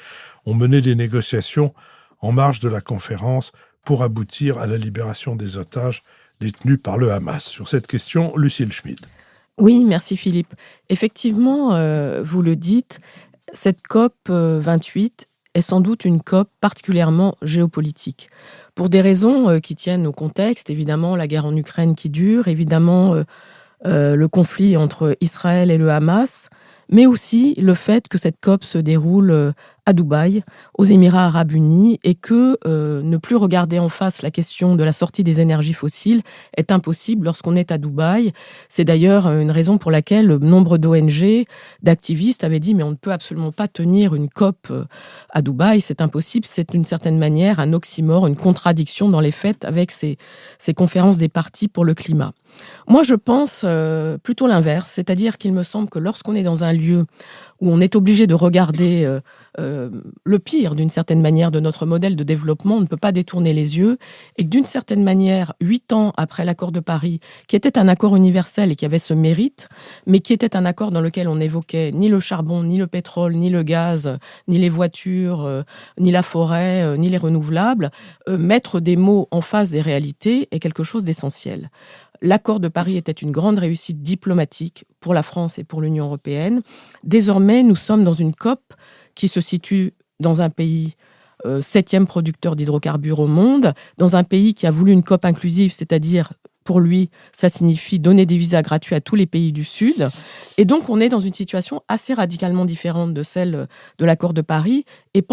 ont mené des négociations en marge de la conférence pour aboutir à la libération des otages détenus par le Hamas. Sur cette question, Lucille Schmid. Oui, merci Philippe. Effectivement, vous le dites, cette COP 28 est sans doute une COP particulièrement géopolitique. Pour des raisons qui tiennent au contexte, évidemment la guerre en Ukraine qui dure, évidemment le conflit entre Israël et le Hamas, mais aussi le fait que cette COP se déroule à Dubaï, aux Émirats arabes unis, et que ne plus regarder en face la question de la sortie des énergies fossiles est impossible lorsqu'on est à Dubaï. C'est d'ailleurs une raison pour laquelle nombre d'ONG, d'activistes avaient dit « mais on ne peut absolument pas tenir une COP à Dubaï, c'est impossible ». C'est d'une certaine manière un oxymore, une contradiction dans les faits avec ces conférences des parties pour le climat. Moi, je pense plutôt l'inverse, c'est-à-dire qu'il me semble que lorsqu'on est dans un lieu où on est obligé de regarder le pire, d'une certaine manière, de notre modèle de développement, on ne peut pas détourner les yeux, et que d'une certaine manière, 8 ans après l'accord de Paris, qui était un accord universel et qui avait ce mérite, mais qui était un accord dans lequel on n'évoquait ni le charbon, ni le pétrole, ni le gaz, ni les voitures, ni la forêt, ni les renouvelables, mettre des mots en face des réalités est quelque chose d'essentiel. L'accord de Paris était une grande réussite diplomatique pour la France et pour l'Union européenne. Désormais, nous sommes dans une COP qui se situe dans un pays 7e producteur d'hydrocarbures au monde, dans un pays qui a voulu une COP inclusive, c'est-à-dire, pour lui, ça signifie donner des visas gratuits à tous les pays du Sud. Et donc, on est dans une situation assez radicalement différente de celle de l'accord de Paris. Et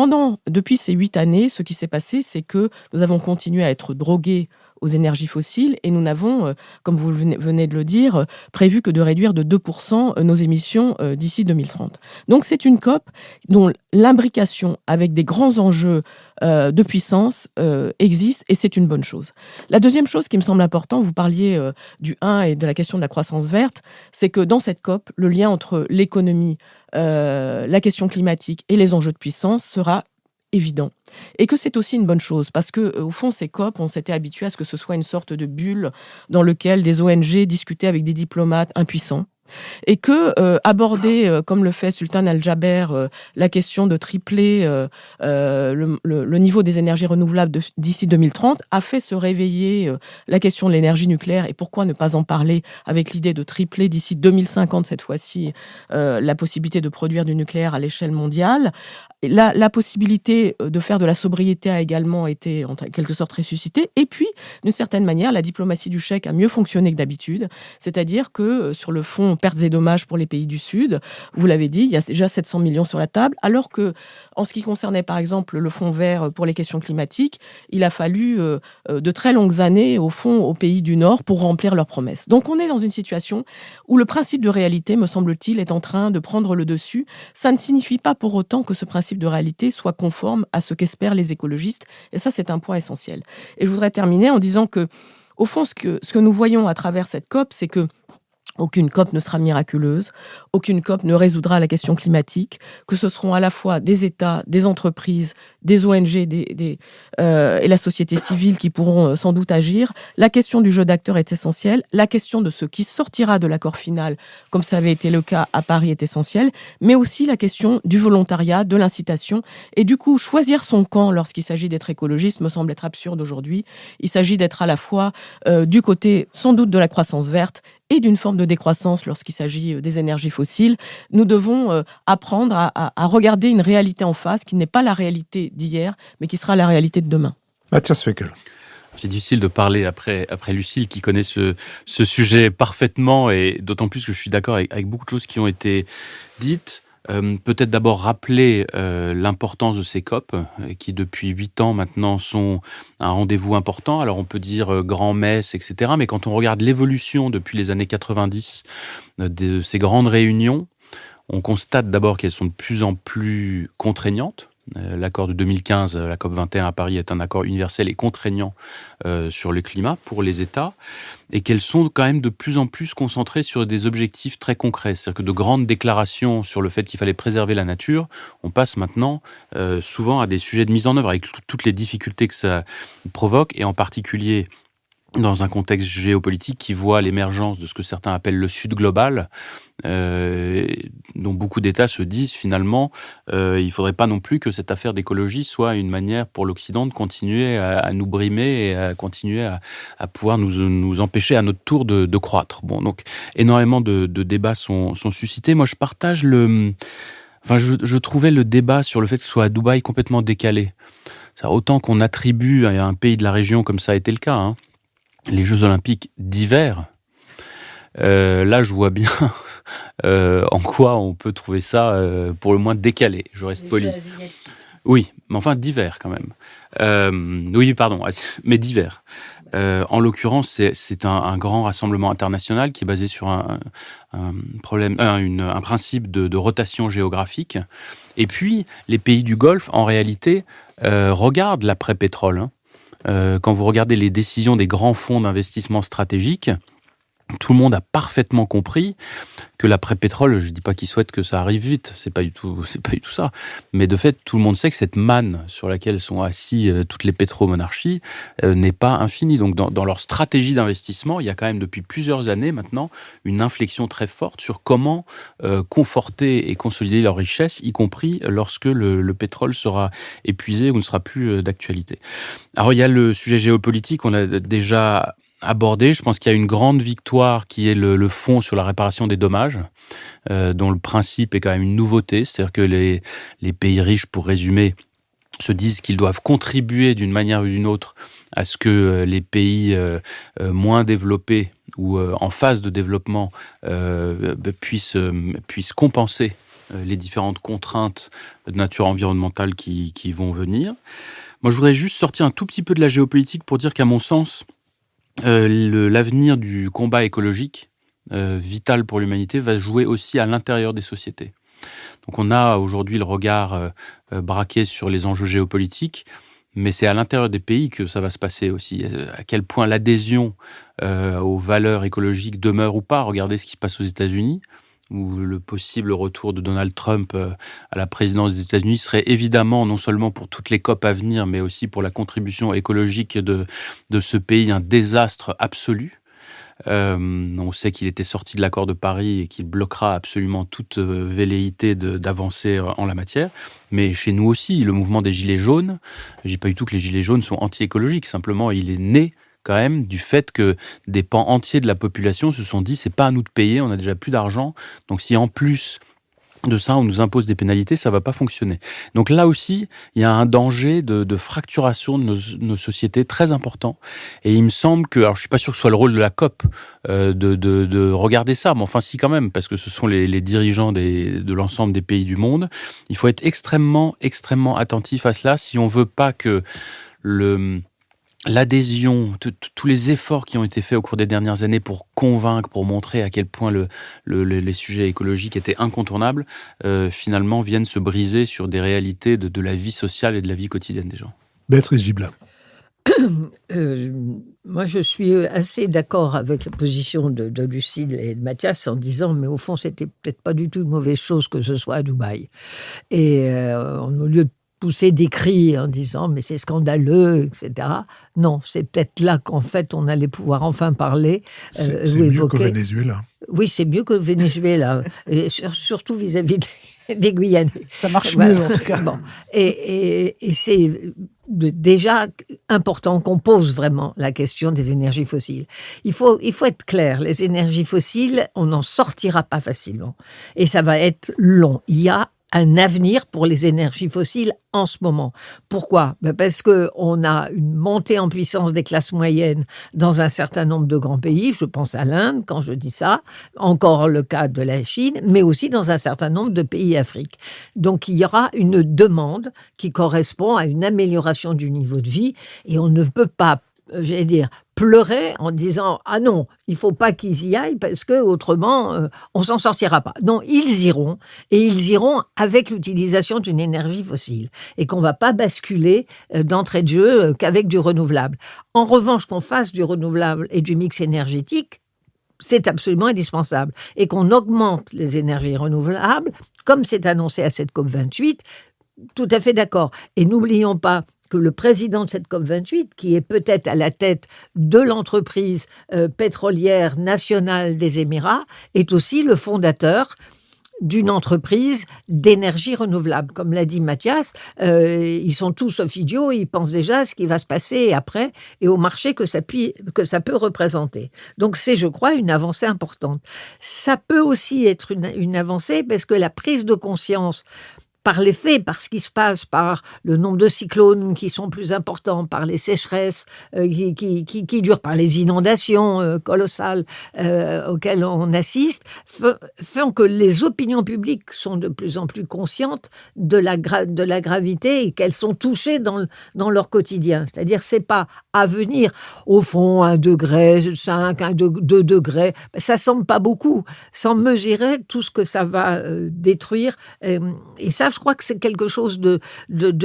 depuis ces 8 années, ce qui s'est passé, c'est que nous avons continué à être drogués aux énergies fossiles et nous n'avons, comme vous venez de le dire, prévu que de réduire de 2% nos émissions d'ici 2030. Donc c'est une COP dont l'imbrication avec des grands enjeux de puissance existe et c'est une bonne chose. La deuxième chose qui me semble importante, vous parliez du 1 et de la question de la croissance verte, c'est que dans cette COP, le lien entre l'économie, la question climatique et les enjeux de puissance sera évident. Et que c'est aussi une bonne chose, parce que au fond, ces COP, on s'était habitué à ce que ce soit une sorte de bulle dans laquelle des ONG discutaient avec des diplomates impuissants. Et que aborder, comme le fait Sultan Al-Jaber, la question de tripler le niveau des énergies renouvelables d'ici 2030 a fait se réveiller la question de l'énergie nucléaire. Et pourquoi ne pas en parler avec l'idée de tripler d'ici 2050, cette fois-ci, la possibilité de produire du nucléaire à l'échelle mondiale. La possibilité de faire de la sobriété a également été en quelque sorte ressuscitée. Et puis, d'une certaine manière, la diplomatie du chèque a mieux fonctionné que d'habitude. C'est-à-dire que sur le fonds pertes et dommages pour les pays du Sud, vous l'avez dit, il y a déjà 700 millions sur la table, alors que en ce qui concernait par exemple le fonds vert pour les questions climatiques, il a fallu de très longues années au fond aux pays du Nord pour remplir leurs promesses. Donc on est dans une situation où le principe de réalité, me semble-t-il, est en train de prendre le dessus. Ça ne signifie pas pour autant que ce principe de réalité soit conforme à ce qu'espèrent les écologistes. Et ça, c'est un point essentiel. Et je voudrais terminer en disant que, au fond, ce que nous voyons à travers cette COP, c'est que aucune COP ne sera miraculeuse, aucune COP ne résoudra la question climatique, que ce seront à la fois des États, des entreprises, des ONG et la société civile qui pourront sans doute agir. La question du jeu d'acteurs est essentielle, la question de ce qui sortira de l'accord final, comme ça avait été le cas à Paris, est essentielle, mais aussi la question du volontariat, de l'incitation. Et du coup, choisir son camp lorsqu'il s'agit d'être écologiste me semble être absurde aujourd'hui. Il s'agit d'être à la fois du côté sans doute de la croissance verte et d'une forme de décroissance lorsqu'il s'agit des énergies fossiles. Nous devons apprendre à regarder une réalité en face qui n'est pas la réalité d'hier, mais qui sera la réalité de demain. Matthias Fekl. C'est difficile de parler après Lucille qui connaît ce sujet parfaitement et d'autant plus que je suis d'accord avec beaucoup de choses qui ont été dites. Peut-être d'abord rappeler l'importance de ces COP qui depuis 8 ans maintenant sont un rendez-vous important. Alors on peut dire grand-messe, etc. Mais quand on regarde l'évolution depuis les années 90 de ces grandes réunions, on constate d'abord qu'elles sont de plus en plus contraignantes. L'accord de 2015, la COP 21 à Paris, est un accord universel et contraignant sur le climat pour les États, et qu'elles sont quand même de plus en plus concentrées sur des objectifs très concrets. C'est-à-dire que de grandes déclarations sur le fait qu'il fallait préserver la nature, on passe maintenant souvent à des sujets de mise en œuvre, avec toutes les difficultés que ça provoque, et en particulier dans un contexte géopolitique qui voit l'émergence de ce que certains appellent le Sud global, dont beaucoup d'États se disent finalement il ne faudrait pas non plus que cette affaire d'écologie soit une manière pour l'Occident de continuer à nous brimer et à continuer à pouvoir nous empêcher à notre tour de croître. Bon, donc énormément de débats sont suscités. Moi, je partage je trouvais le débat sur le fait que ce soit à Dubaï complètement décalé. Autant qu'on attribue à un pays de la région, comme ça a été le cas, les Jeux Olympiques d'hiver, là je vois bien en quoi on peut trouver ça pour le moins décalé. Je reste poli. Oui, mais enfin d'hiver quand même. Oui, pardon, mais d'hiver. En l'occurrence, c'est un grand rassemblement international qui est basé sur un principe de rotation géographique. Et puis, les pays du Golfe, en réalité, regardent l'après-pétrole. Quand vous regardez les décisions des grands fonds d'investissement stratégiques, tout le monde a parfaitement compris que l'après-pétrole, je dis pas qu'ils souhaitent que ça arrive vite, c'est pas du tout ça. Mais de fait, tout le monde sait que cette manne sur laquelle sont assis toutes les pétromonarchies n'est pas infinie. Donc, dans leur stratégie d'investissement, il y a quand même depuis plusieurs années maintenant une inflexion très forte sur comment conforter et consolider leur richesse, y compris lorsque le pétrole sera épuisé ou ne sera plus d'actualité. Alors, il y a le sujet géopolitique, on a déjà abordé. Je pense qu'il y a une grande victoire qui est le fonds sur la réparation des dommages, dont le principe est quand même une nouveauté. C'est-à-dire que les pays riches, pour résumer, se disent qu'ils doivent contribuer d'une manière ou d'une autre à ce que les pays moins développés ou en phase de développement puissent compenser les différentes contraintes de nature environnementale qui vont venir. Moi, je voudrais juste sortir un tout petit peu de la géopolitique pour dire qu'à mon sens, l'avenir du combat écologique, vital pour l'humanité, va se jouer aussi à l'intérieur des sociétés. Donc on a aujourd'hui le regard braqué sur les enjeux géopolitiques, mais c'est à l'intérieur des pays que ça va se passer aussi. À quel point l'adhésion aux valeurs écologiques demeure ou pas. Regardez ce qui se passe aux États-Unis, où le possible retour de Donald Trump à la présidence des États-Unis serait évidemment, non seulement pour toutes les COP à venir, mais aussi pour la contribution écologique de ce pays, un désastre absolu. On sait qu'il était sorti de l'accord de Paris et qu'il bloquera absolument toute velléité d'avancer en la matière. Mais chez nous aussi, le mouvement des Gilets jaunes, je dis pas du tout que les Gilets jaunes sont anti-écologiques, simplement il est né quand même du fait que des pans entiers de la population se sont dit c'est pas à nous de payer, on a déjà plus d'argent, donc si en plus de ça on nous impose des pénalités, ça va pas fonctionner. Donc là aussi, il y a un danger de fracturation de nos sociétés très important, et il me semble que, alors je suis pas sûr que ce soit le rôle de la COP de regarder ça, mais enfin si quand même, parce que ce sont les dirigeants de l'ensemble des pays du monde, il faut être extrêmement attentif à cela si on veut pas que l'adhésion, tous les efforts qui ont été faits au cours des dernières années pour convaincre, pour montrer à quel point les sujets écologiques étaient incontournables, finalement viennent se briser sur des réalités de la vie sociale et de la vie quotidienne des gens. Béatrice Gibelin. Moi, je suis assez d'accord avec la position de Lucile et de Mathias en disant, mais au fond, c'était peut-être pas du tout une mauvaise chose que ce soit à Dubaï. Et au lieu de pousser des cris en disant mais c'est scandaleux, etc. Non, c'est peut-être là qu'en fait on allait pouvoir enfin parler. C'est mieux qu'au Venezuela. Oui, c'est mieux qu'au Venezuela, et surtout vis-à-vis des Guyanais. Ça marche mieux en tout cas. Bon. Et c'est déjà important qu'on pose vraiment la question des énergies fossiles. Il faut être clair, les énergies fossiles, on n'en sortira pas facilement. Et ça va être long. Il y a un avenir pour les énergies fossiles en ce moment. Pourquoi ? Parce qu'on a une montée en puissance des classes moyennes dans un certain nombre de grands pays. Je pense à l'Inde quand je dis ça, encore le cas de la Chine, mais aussi dans un certain nombre de pays africains. Donc il y aura une demande qui correspond à une amélioration du niveau de vie, et on ne peut pas, j'allais dire, pleurer en disant « Ah non, il ne faut pas qu'ils y aillent parce qu'autrement, on ne s'en sortira pas ». Non, ils iront, et ils iront avec l'utilisation d'une énergie fossile, et qu'on ne va pas basculer d'entrée de jeu qu'avec du renouvelable. En revanche, qu'on fasse du renouvelable et du mix énergétique, c'est absolument indispensable. Et qu'on augmente les énergies renouvelables, comme c'est annoncé à cette COP28, tout à fait d'accord. Et n'oublions pas que le président de cette COP28, qui est peut-être à la tête de l'entreprise pétrolière nationale des Émirats, est aussi le fondateur d'une entreprise d'énergie renouvelable. Comme l'a dit Mathias, ils sont tous sauf idiots, ils pensent déjà à ce qui va se passer après et au marché que ça peut représenter. Donc c'est, je crois, une avancée importante. Ça peut aussi être une avancée parce que la prise de conscience par les faits, par ce qui se passe, par le nombre de cyclones qui sont plus importants, par les sécheresses qui durent, par les inondations colossales auxquelles on assiste, font que les opinions publiques sont de plus en plus conscientes de la gravité et qu'elles sont touchées dans leur quotidien. C'est-à-dire, c'est pas à venir, au fond, 1,5 degré, 2 degrés, ça semble pas beaucoup, sans mesurer tout ce que ça va détruire. Et ça, je crois que c'est quelque chose de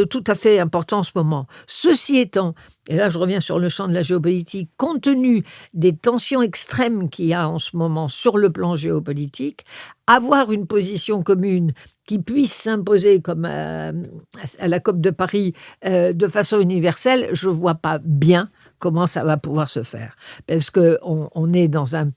tout à fait important en ce moment. Ceci étant, et là je reviens sur le champ de la géopolitique, compte tenu des tensions extrêmes qu'il y a en ce moment sur le plan géopolitique, avoir une position commune qui puisse s'imposer comme à la COP de Paris de façon universelle, je ne vois pas bien comment ça va pouvoir se faire. Parce qu'on est dans un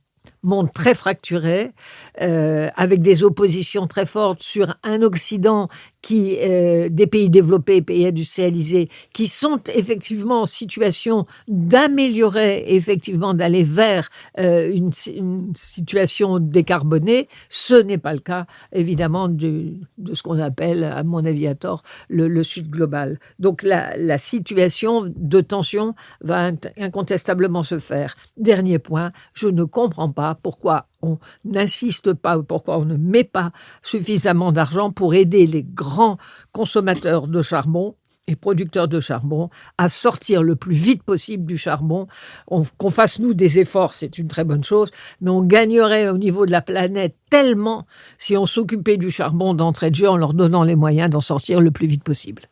monde très fracturé, avec des oppositions très fortes sur un Occident des pays développés, pays industrialisés, qui sont effectivement en situation d'améliorer, effectivement d'aller vers une situation décarbonée. Ce n'est pas le cas, évidemment, de ce qu'on appelle, à mon avis à tort, le Sud global. Donc la situation de tension va incontestablement se faire. Dernier point, je ne comprends pas pourquoi on n'insiste pas, pourquoi on ne met pas suffisamment d'argent pour aider les grands consommateurs de charbon et producteurs de charbon à sortir le plus vite possible du charbon. Qu'on fasse, nous, des efforts, c'est une très bonne chose, mais on gagnerait au niveau de la planète tellement si on s'occupait du charbon d'entrée de jeu en leur donnant les moyens d'en sortir le plus vite possible.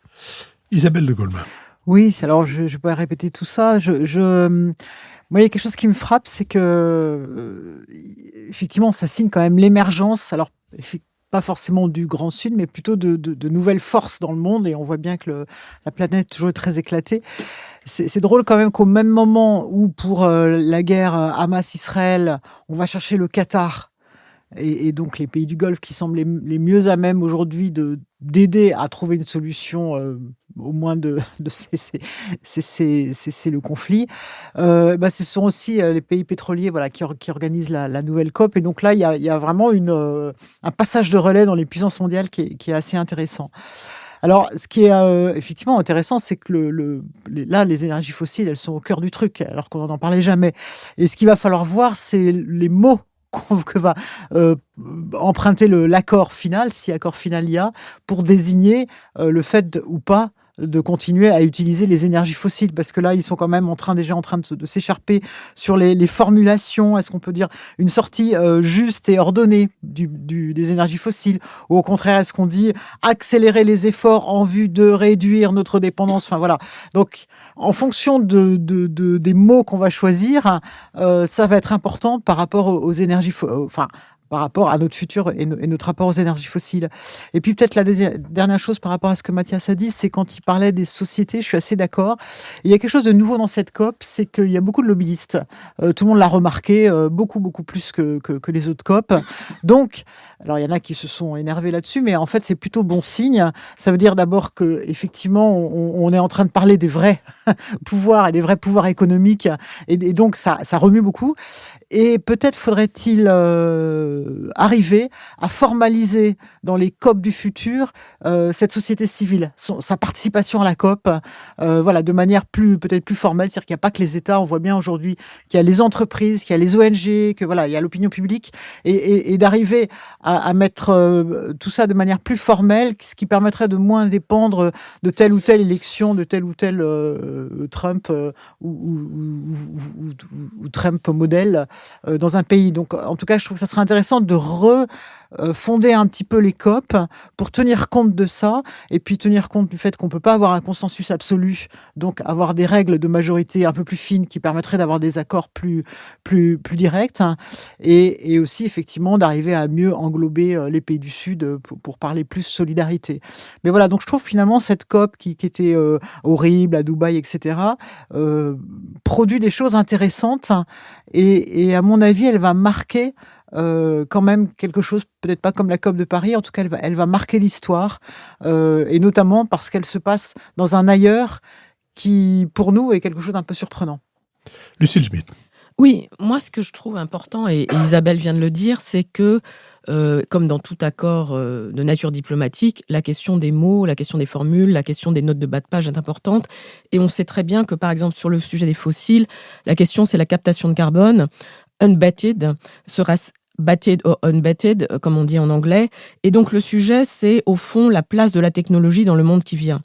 Isabelle de Golemin. Oui, alors je peux répéter tout ça. Moi, il y a quelque chose qui me frappe, c'est que effectivement, ça signe quand même l'émergence. Alors, pas forcément du Grand Sud, mais plutôt de nouvelles forces dans le monde. Et on voit bien que la planète toujours est très éclatée. C'est drôle quand même qu'au même moment où pour la guerre Hamas-Israël, on va chercher le Qatar et donc les pays du Golfe qui semblent les mieux à même aujourd'hui d'aider à trouver une solution au moins de cesser le conflit. Ce sont aussi les pays pétroliers qui organisent la nouvelle COP. Et donc là, il y a vraiment un passage de relais dans les puissances mondiales qui est assez intéressant. Alors, ce qui est effectivement intéressant, c'est que là, les énergies fossiles, elles sont au cœur du truc, alors qu'on n'en parlait jamais. Et ce qu'il va falloir voir, c'est les mots que va emprunter l'accord final, si accord final il y a, pour désigner le fait ou pas de continuer à utiliser les énergies fossiles, parce que là, ils sont quand même déjà en train de s'écharper sur les formulations. Est-ce qu'on peut dire une sortie juste et ordonnée des énergies fossiles, ou au contraire, est-ce qu'on dit accélérer les efforts en vue de réduire notre dépendance? Enfin voilà. Donc, en fonction des mots qu'on va choisir, ça va être important par rapport aux énergies par rapport à notre futur et notre rapport aux énergies fossiles. Et puis peut-être la dernière chose par rapport à ce que Mathias a dit, c'est quand il parlait des sociétés, je suis assez d'accord. Il y a quelque chose de nouveau dans cette COP, c'est qu'il y a beaucoup de lobbyistes. Tout le monde l'a remarqué, beaucoup plus que les autres COP. Donc, alors il y en a qui se sont énervés là-dessus, mais en fait c'est plutôt bon signe. Ça veut dire d'abord que effectivement on est en train de parler des vrais pouvoirs et des vrais pouvoirs économiques, et donc ça remue beaucoup. Et peut-être faudrait-il arriver à formaliser dans les COP du futur cette société civile, sa participation à la COP, de manière peut-être plus formelle. C'est-à-dire qu'il n'y a pas que les États. On voit bien aujourd'hui qu'il y a les entreprises, qu'il y a les ONG, que il y a l'opinion publique, et d'arriver à mettre tout ça de manière plus formelle, ce qui permettrait de moins dépendre de telle ou telle élection, de tel ou tel Trump ou Trump modèle dans un pays. Donc, en tout cas, je trouve que ça serait intéressant de refonder un petit peu les COP pour tenir compte de ça, et puis tenir compte du fait qu'on ne peut pas avoir un consensus absolu, donc avoir des règles de majorité un peu plus fines qui permettraient d'avoir des accords plus directs, et aussi effectivement d'arriver à mieux englober les pays du Sud pour parler plus solidarité. Mais voilà, donc je trouve finalement cette COP qui était horrible à Dubaï, etc., produit des choses intéressantes, et à mon avis, elle va marquer quand même quelque chose, peut-être pas comme la COP de Paris, en tout cas elle va marquer l'histoire, et notamment parce qu'elle se passe dans un ailleurs qui, pour nous, est quelque chose d'un peu surprenant. Lucille Schmitt. Oui, moi ce que je trouve important, et Isabelle vient de le dire, c'est que comme dans tout accord de nature diplomatique, la question des mots, la question des formules, la question des notes de bas de page est importante. Et on sait très bien que, par exemple, sur le sujet des fossiles, la question, c'est la captation de carbone. Unbatted sera batted ou unbatted, comme on dit en anglais. Et donc, le sujet, c'est au fond la place de la technologie dans le monde qui vient.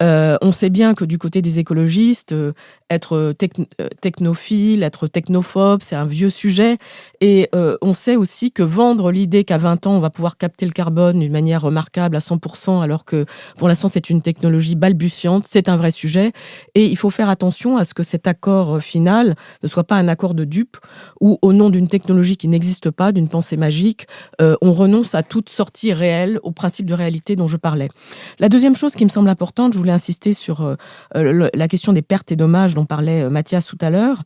On sait bien que du côté des écologistes, être technophile, être technophobe, c'est un vieux sujet. Et on sait aussi que vendre l'idée qu'à 20 ans, on va pouvoir capter le carbone d'une manière remarquable à 100%, alors que pour l'instant, c'est une technologie balbutiante, c'est un vrai sujet. Et il faut faire attention à ce que cet accord final ne soit pas un accord de dupes où, au nom d'une technologie qui n'existe pas, d'une pensée magique, on renonce à toute sortie réelle, au principe de réalité dont je parlais. La deuxième chose qui me semble importante, je voulais insister sur la question des pertes et dommages dont parlait Mathias tout à l'heure.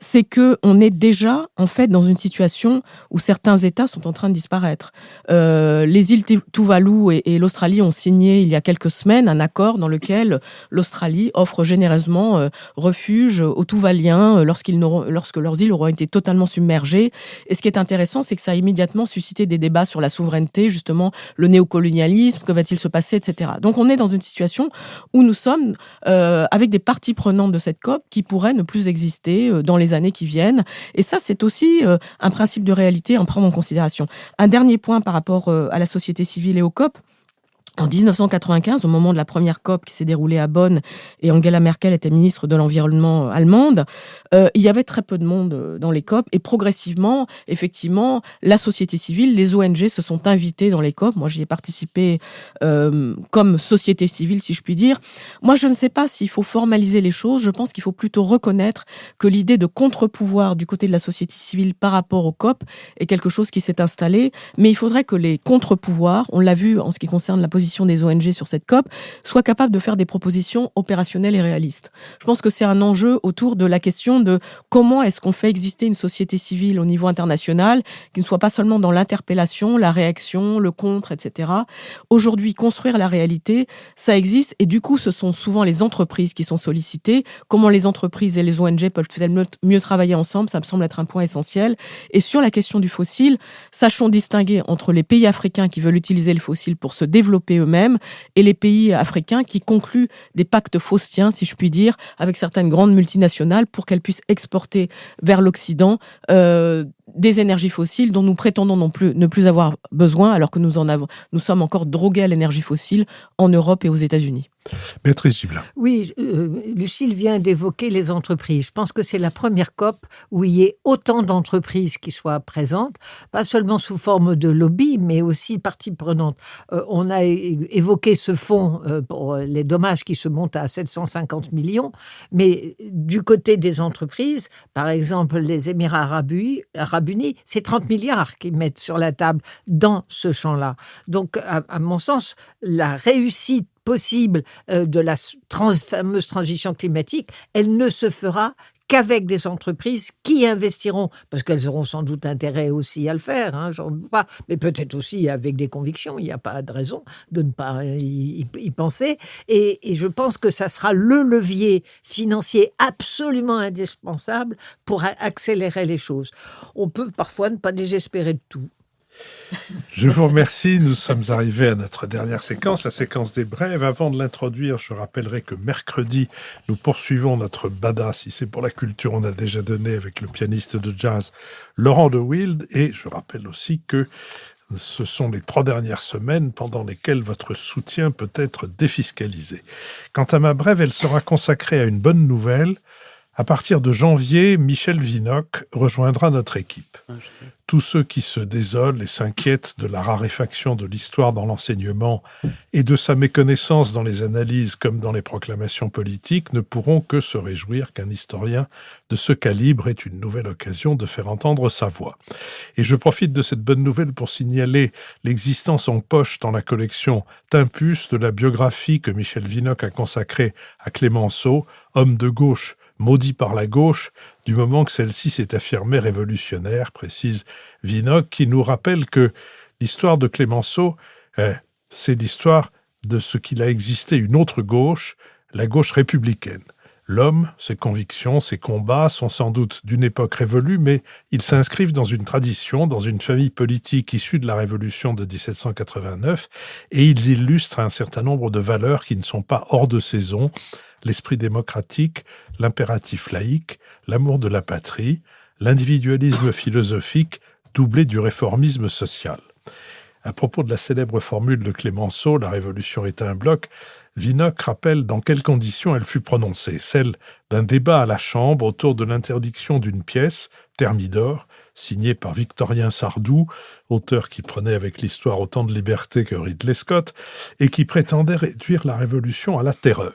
c'est que on est déjà en fait dans une situation où certains États sont en train de disparaître. Les îles Tuvalu et l'Australie ont signé il y a quelques semaines un accord dans lequel l'Australie offre généreusement refuge aux Tuvaliens lorsque leurs îles auront été totalement submergées. Et ce qui est intéressant, c'est que ça a immédiatement suscité des débats sur la souveraineté, justement le néocolonialisme, que va-t-il se passer, etc. Donc on est dans une situation où nous sommes avec des parties prenantes de cette COP qui pourraient ne plus exister dans les années qui viennent. Et ça, c'est aussi un principe de réalité à en prendre en considération. Un dernier point par rapport à la société civile et aux COP. En 1995, au moment de la première COP qui s'est déroulée à Bonn, et Angela Merkel était ministre de l'Environnement allemande, il y avait très peu de monde dans les COP, et progressivement, effectivement, la société civile, les ONG se sont invitées dans les COP. Moi, j'y ai participé comme société civile, si je puis dire. Moi, je ne sais pas s'il faut formaliser les choses. Je pense qu'il faut plutôt reconnaître que l'idée de contre-pouvoir du côté de la société civile par rapport aux COP est quelque chose qui s'est installé, mais il faudrait que les contre-pouvoirs, on l'a vu en ce qui concerne la position des ONG sur cette COP, soient capables de faire des propositions opérationnelles et réalistes. Je pense que c'est un enjeu autour de la question de comment est-ce qu'on fait exister une société civile au niveau international qui ne soit pas seulement dans l'interpellation, la réaction, le contre, etc. Aujourd'hui, construire la réalité, ça existe et du coup, ce sont souvent les entreprises qui sont sollicitées. Comment les entreprises et les ONG peuvent-elles mieux travailler ensemble? Ça me semble être un point essentiel. Et sur la question du fossile, sachons distinguer entre les pays africains qui veulent utiliser le fossile pour se développer eux-mêmes et les pays africains qui concluent des pactes faustiens, si je puis dire, avec certaines grandes multinationales pour qu'elles puissent exporter vers l'Occident des énergies fossiles dont nous prétendons ne plus avoir besoin alors que nous sommes encore drogués à l'énergie fossile en Europe et aux États-Unis. Béatrice Gibelin. Oui, Lucille vient d'évoquer les entreprises. Je pense que c'est la première COP où il y ait autant d'entreprises qui soient présentes, pas seulement sous forme de lobby, mais aussi partie prenante. On a évoqué ce fonds pour les dommages qui se montent à 750 millions, mais du côté des entreprises, par exemple les Émirats Arabes Unis, c'est 30 milliards qu'ils mettent sur la table dans ce champ-là. Donc, à mon sens, la réussite possible de la fameuse transition climatique, elle ne se fera qu'avec des entreprises qui investiront, parce qu'elles auront sans doute intérêt aussi à le faire, j'en doute pas, mais peut-être aussi avec des convictions, il n'y a pas de raison de ne pas y penser, et je pense que ça sera le levier financier absolument indispensable pour accélérer les choses. On peut parfois ne pas désespérer de tout. Je vous remercie. Nous sommes arrivés à notre dernière séquence, la séquence des brèves. Avant de l'introduire, je rappellerai que mercredi, nous poursuivons notre bada. Si c'est pour la culture, on a déjà donné avec le pianiste de jazz Laurent de Wild. Et je rappelle aussi que ce sont les 3 dernières semaines pendant lesquelles votre soutien peut être défiscalisé. Quant à ma brève, elle sera consacrée à une bonne nouvelle. À partir de janvier, Michel Vinocq rejoindra notre équipe. Tous ceux qui se désolent et s'inquiètent de la raréfaction de l'histoire dans l'enseignement et de sa méconnaissance dans les analyses comme dans les proclamations politiques ne pourront que se réjouir qu'un historien de ce calibre ait une nouvelle occasion de faire entendre sa voix. Et je profite de cette bonne nouvelle pour signaler l'existence en poche dans la collection Tempus de la biographie que Michel Vinocq a consacrée à Clémenceau, homme de gauche, maudit par la gauche, du moment que celle-ci s'est affirmée révolutionnaire, précise Vinocq, qui nous rappelle que l'histoire de Clémenceau, c'est l'histoire de ce qu'il a existé une autre gauche, la gauche républicaine. L'homme, ses convictions, ses combats sont sans doute d'une époque révolue, mais ils s'inscrivent dans une tradition, dans une famille politique issue de la Révolution de 1789, et ils illustrent un certain nombre de valeurs qui ne sont pas hors de saison, l'esprit démocratique, l'impératif laïque, l'amour de la patrie, l'individualisme philosophique doublé du réformisme social. À propos de la célèbre formule de Clémenceau, la révolution est un bloc, Vinocq rappelle dans quelles conditions elle fut prononcée, celle d'un débat à la Chambre autour de l'interdiction d'une pièce, Thermidor, signée par Victorien Sardou, auteur qui prenait avec l'histoire autant de liberté que Ridley Scott, et qui prétendait réduire la Révolution à la terreur.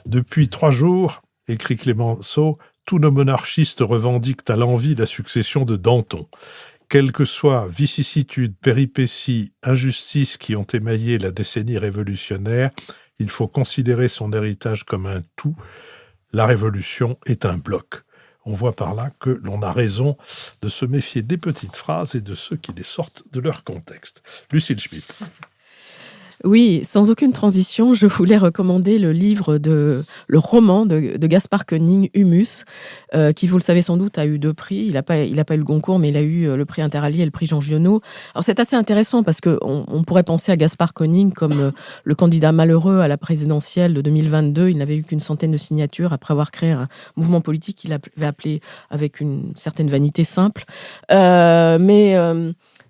Depuis 3 jours, écrit Clémenceau, tous nos monarchistes revendiquent à l'envi la succession de Danton. Quelles que soient vicissitudes, péripéties, injustices qui ont émaillé la décennie révolutionnaire, il faut considérer son héritage comme un tout. La Révolution est un bloc. On voit par là que l'on a raison de se méfier des petites phrases et de ceux qui les sortent de leur contexte. Lucille Schmitt. Oui, sans aucune transition, je voulais recommander le roman de Gaspard Koenig, Humus, qui, vous le savez sans doute, a eu 2 prix. Il n'a pas eu le Goncourt, mais il a eu le prix Interallié et le prix Jean Giono. Alors c'est assez intéressant parce que on pourrait penser à Gaspard Koenig comme le candidat malheureux à la présidentielle de 2022. Il n'avait eu qu'une centaine de signatures après avoir créé un mouvement politique qu'il avait appelé avec une certaine vanité simple.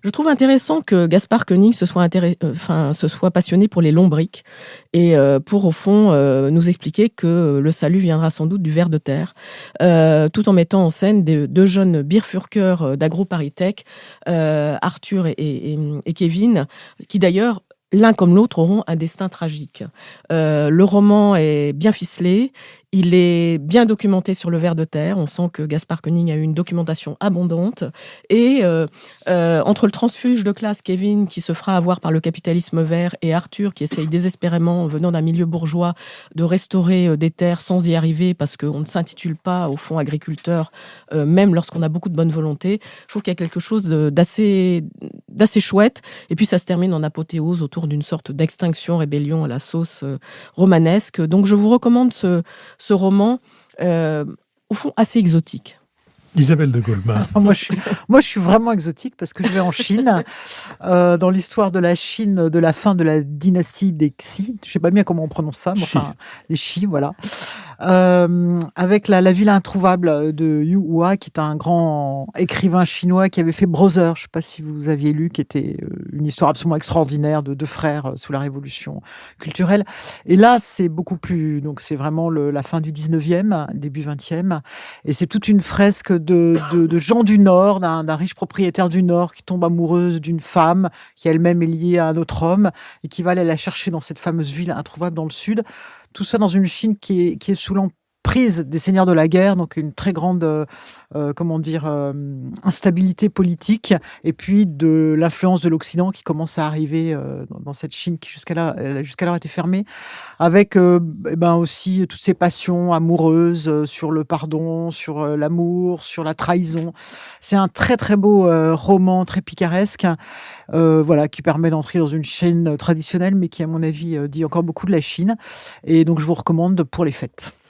Je trouve intéressant que Gaspard Koenig se soit passionné pour les lombrics et pour, au fond, nous expliquer que le salut viendra sans doute du ver de terre, tout en mettant en scène 2 jeunes bierfurkers d'AgroParisTech, Arthur et Kevin, qui d'ailleurs, l'un comme l'autre, auront un destin tragique. Le roman est bien ficelé, il est bien documenté sur le ver de terre. On sent que Gaspard Koenig a eu une documentation abondante. Et entre le transfuge de classe Kevin, qui se fera avoir par le capitalisme vert, et Arthur, qui essaye désespérément, venant d'un milieu bourgeois, de restaurer des terres sans y arriver, parce qu'on ne s'intitule pas, au fond, agriculteur, même lorsqu'on a beaucoup de bonne volonté, je trouve qu'il y a quelque chose d'assez chouette. Et puis ça se termine en apothéose autour d'une sorte d'extinction rébellion à la sauce romanesque. Donc je vous recommande ce roman, au fond, assez exotique. Isabelle de Goldman. Moi, je suis vraiment exotique parce que je vais en Chine, dans l'histoire de la Chine de la fin de la dynastie des Xi. Je sais pas bien comment on prononce ça, mais enfin, les Xi, voilà. Avec la ville introuvable de Yu Hua, qui est un grand écrivain chinois qui avait fait Brother, je sais pas si vous aviez lu, qui était une histoire absolument extraordinaire de 2 frères sous la révolution culturelle. Et là, c'est beaucoup plus, donc c'est vraiment la fin du 19e, début 20e, et c'est toute une fresque de gens du Nord, d'un riche propriétaire du Nord qui tombe amoureuse d'une femme qui elle-même est liée à un autre homme et qui va aller la chercher dans cette fameuse ville introuvable dans le Sud. Tout ça dans une Chine qui est sous l'emprise des seigneurs de la guerre, donc une très grande instabilité politique, et puis de l'influence de l'Occident qui commence à arriver dans cette Chine qui jusqu'alors était fermée, avec aussi toutes ces passions amoureuses sur le pardon, sur l'amour, sur la trahison. C'est un très très beau roman, très picaresque, qui permet d'entrer dans une Chine traditionnelle, mais qui, à mon avis, dit encore beaucoup de la Chine. Et donc, je vous recommande pour les fêtes.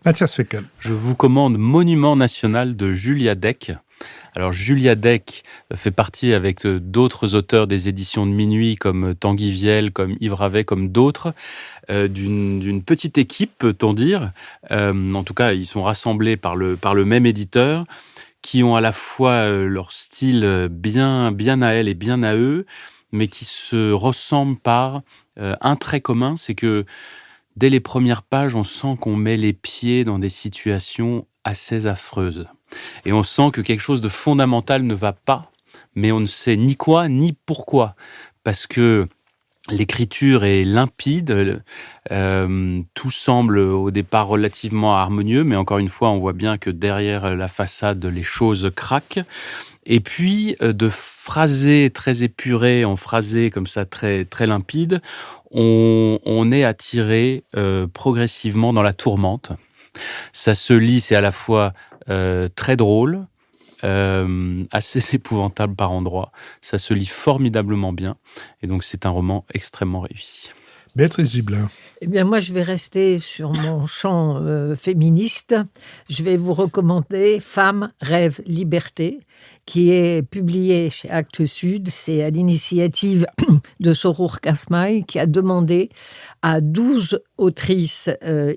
Mathias Fekl. Je vous commande Monument national de Julia Deck. Alors Julia Deck fait partie avec d'autres auteurs des éditions de Minuit comme Tanguy Viel, comme Yves Ravet, comme d'autres, d'une petite équipe, peut-on dire. En tout cas, ils sont rassemblés par le même éditeur, qui ont à la fois leur style bien à elle et bien à eux, mais qui se ressemblent par un trait commun, c'est que dès les premières pages, on sent qu'on met les pieds dans des situations assez affreuses. Et on sent que quelque chose de fondamental ne va pas, mais on ne sait ni quoi, ni pourquoi. Parce que l'écriture est limpide, tout semble au départ relativement harmonieux, mais encore une fois, on voit bien que derrière la façade, les choses craquent. Et puis, de phrasés très épurés en phrasés comme ça très, très limpides, on est attiré progressivement dans la tourmente. Ça se lit, c'est à la fois très drôle, assez épouvantable par endroits. Ça se lit formidablement bien. Et donc, c'est un roman extrêmement réussi. Béatrice Gibelin. Eh bien, moi, je vais rester sur mon champ féministe. Je vais vous recommander Femmes, Rêve, Liberté, qui est publié chez Actes Sud. C'est à l'initiative de Sorour Kasmaï, qui a demandé à 12 autrices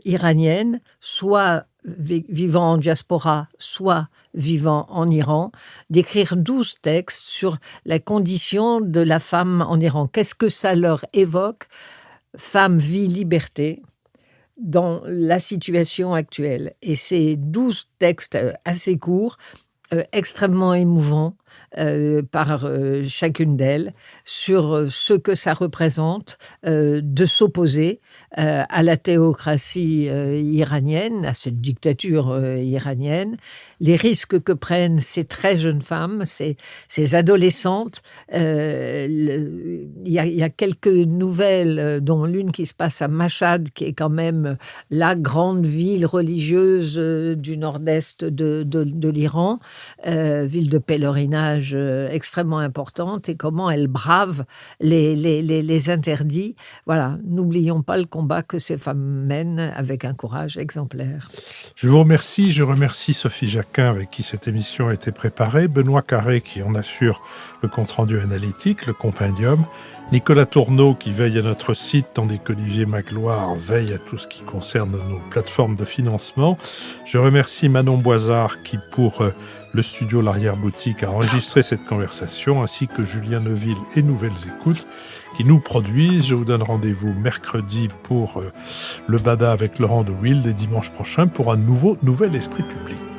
iraniennes, soit vivant en diaspora, soit vivant en Iran, d'écrire 12 textes sur la condition de la femme en Iran. Qu'est-ce que ça leur évoque ? Femme, vie, liberté, dans la situation actuelle. Et ces 12 textes assez courts, extrêmement émouvants, par chacune d'elles sur ce que ça représente de s'opposer à la théocratie iranienne, à cette dictature iranienne, les risques que prennent ces très jeunes femmes, ces adolescentes. Il y a quelques nouvelles, dont l'une qui se passe à Mashhad, qui est quand même la grande ville religieuse du nord-est de l'Iran, ville de pèlerinage extrêmement importante, et comment elle brave les interdits. Voilà, n'oublions pas le combat que ces femmes mènent avec un courage exemplaire. Je vous remercie, je remercie Sophie Jacquin avec qui cette émission a été préparée, Benoît Carré qui en assure le compte-rendu analytique, le compendium, Nicolas Tourneau qui veille à notre site, tandis qu'Olivier Magloire veille à tout ce qui concerne nos plateformes de financement. Je remercie Manon Boisard qui, pour le studio L'Arrière-Boutique, a enregistré cette conversation, ainsi que Julien Neuville et Nouvelles Écoutes qui nous produisent. Je vous donne rendez-vous mercredi pour le Bada avec Laurent de Wild et dimanche prochain pour un nouvel Esprit Public.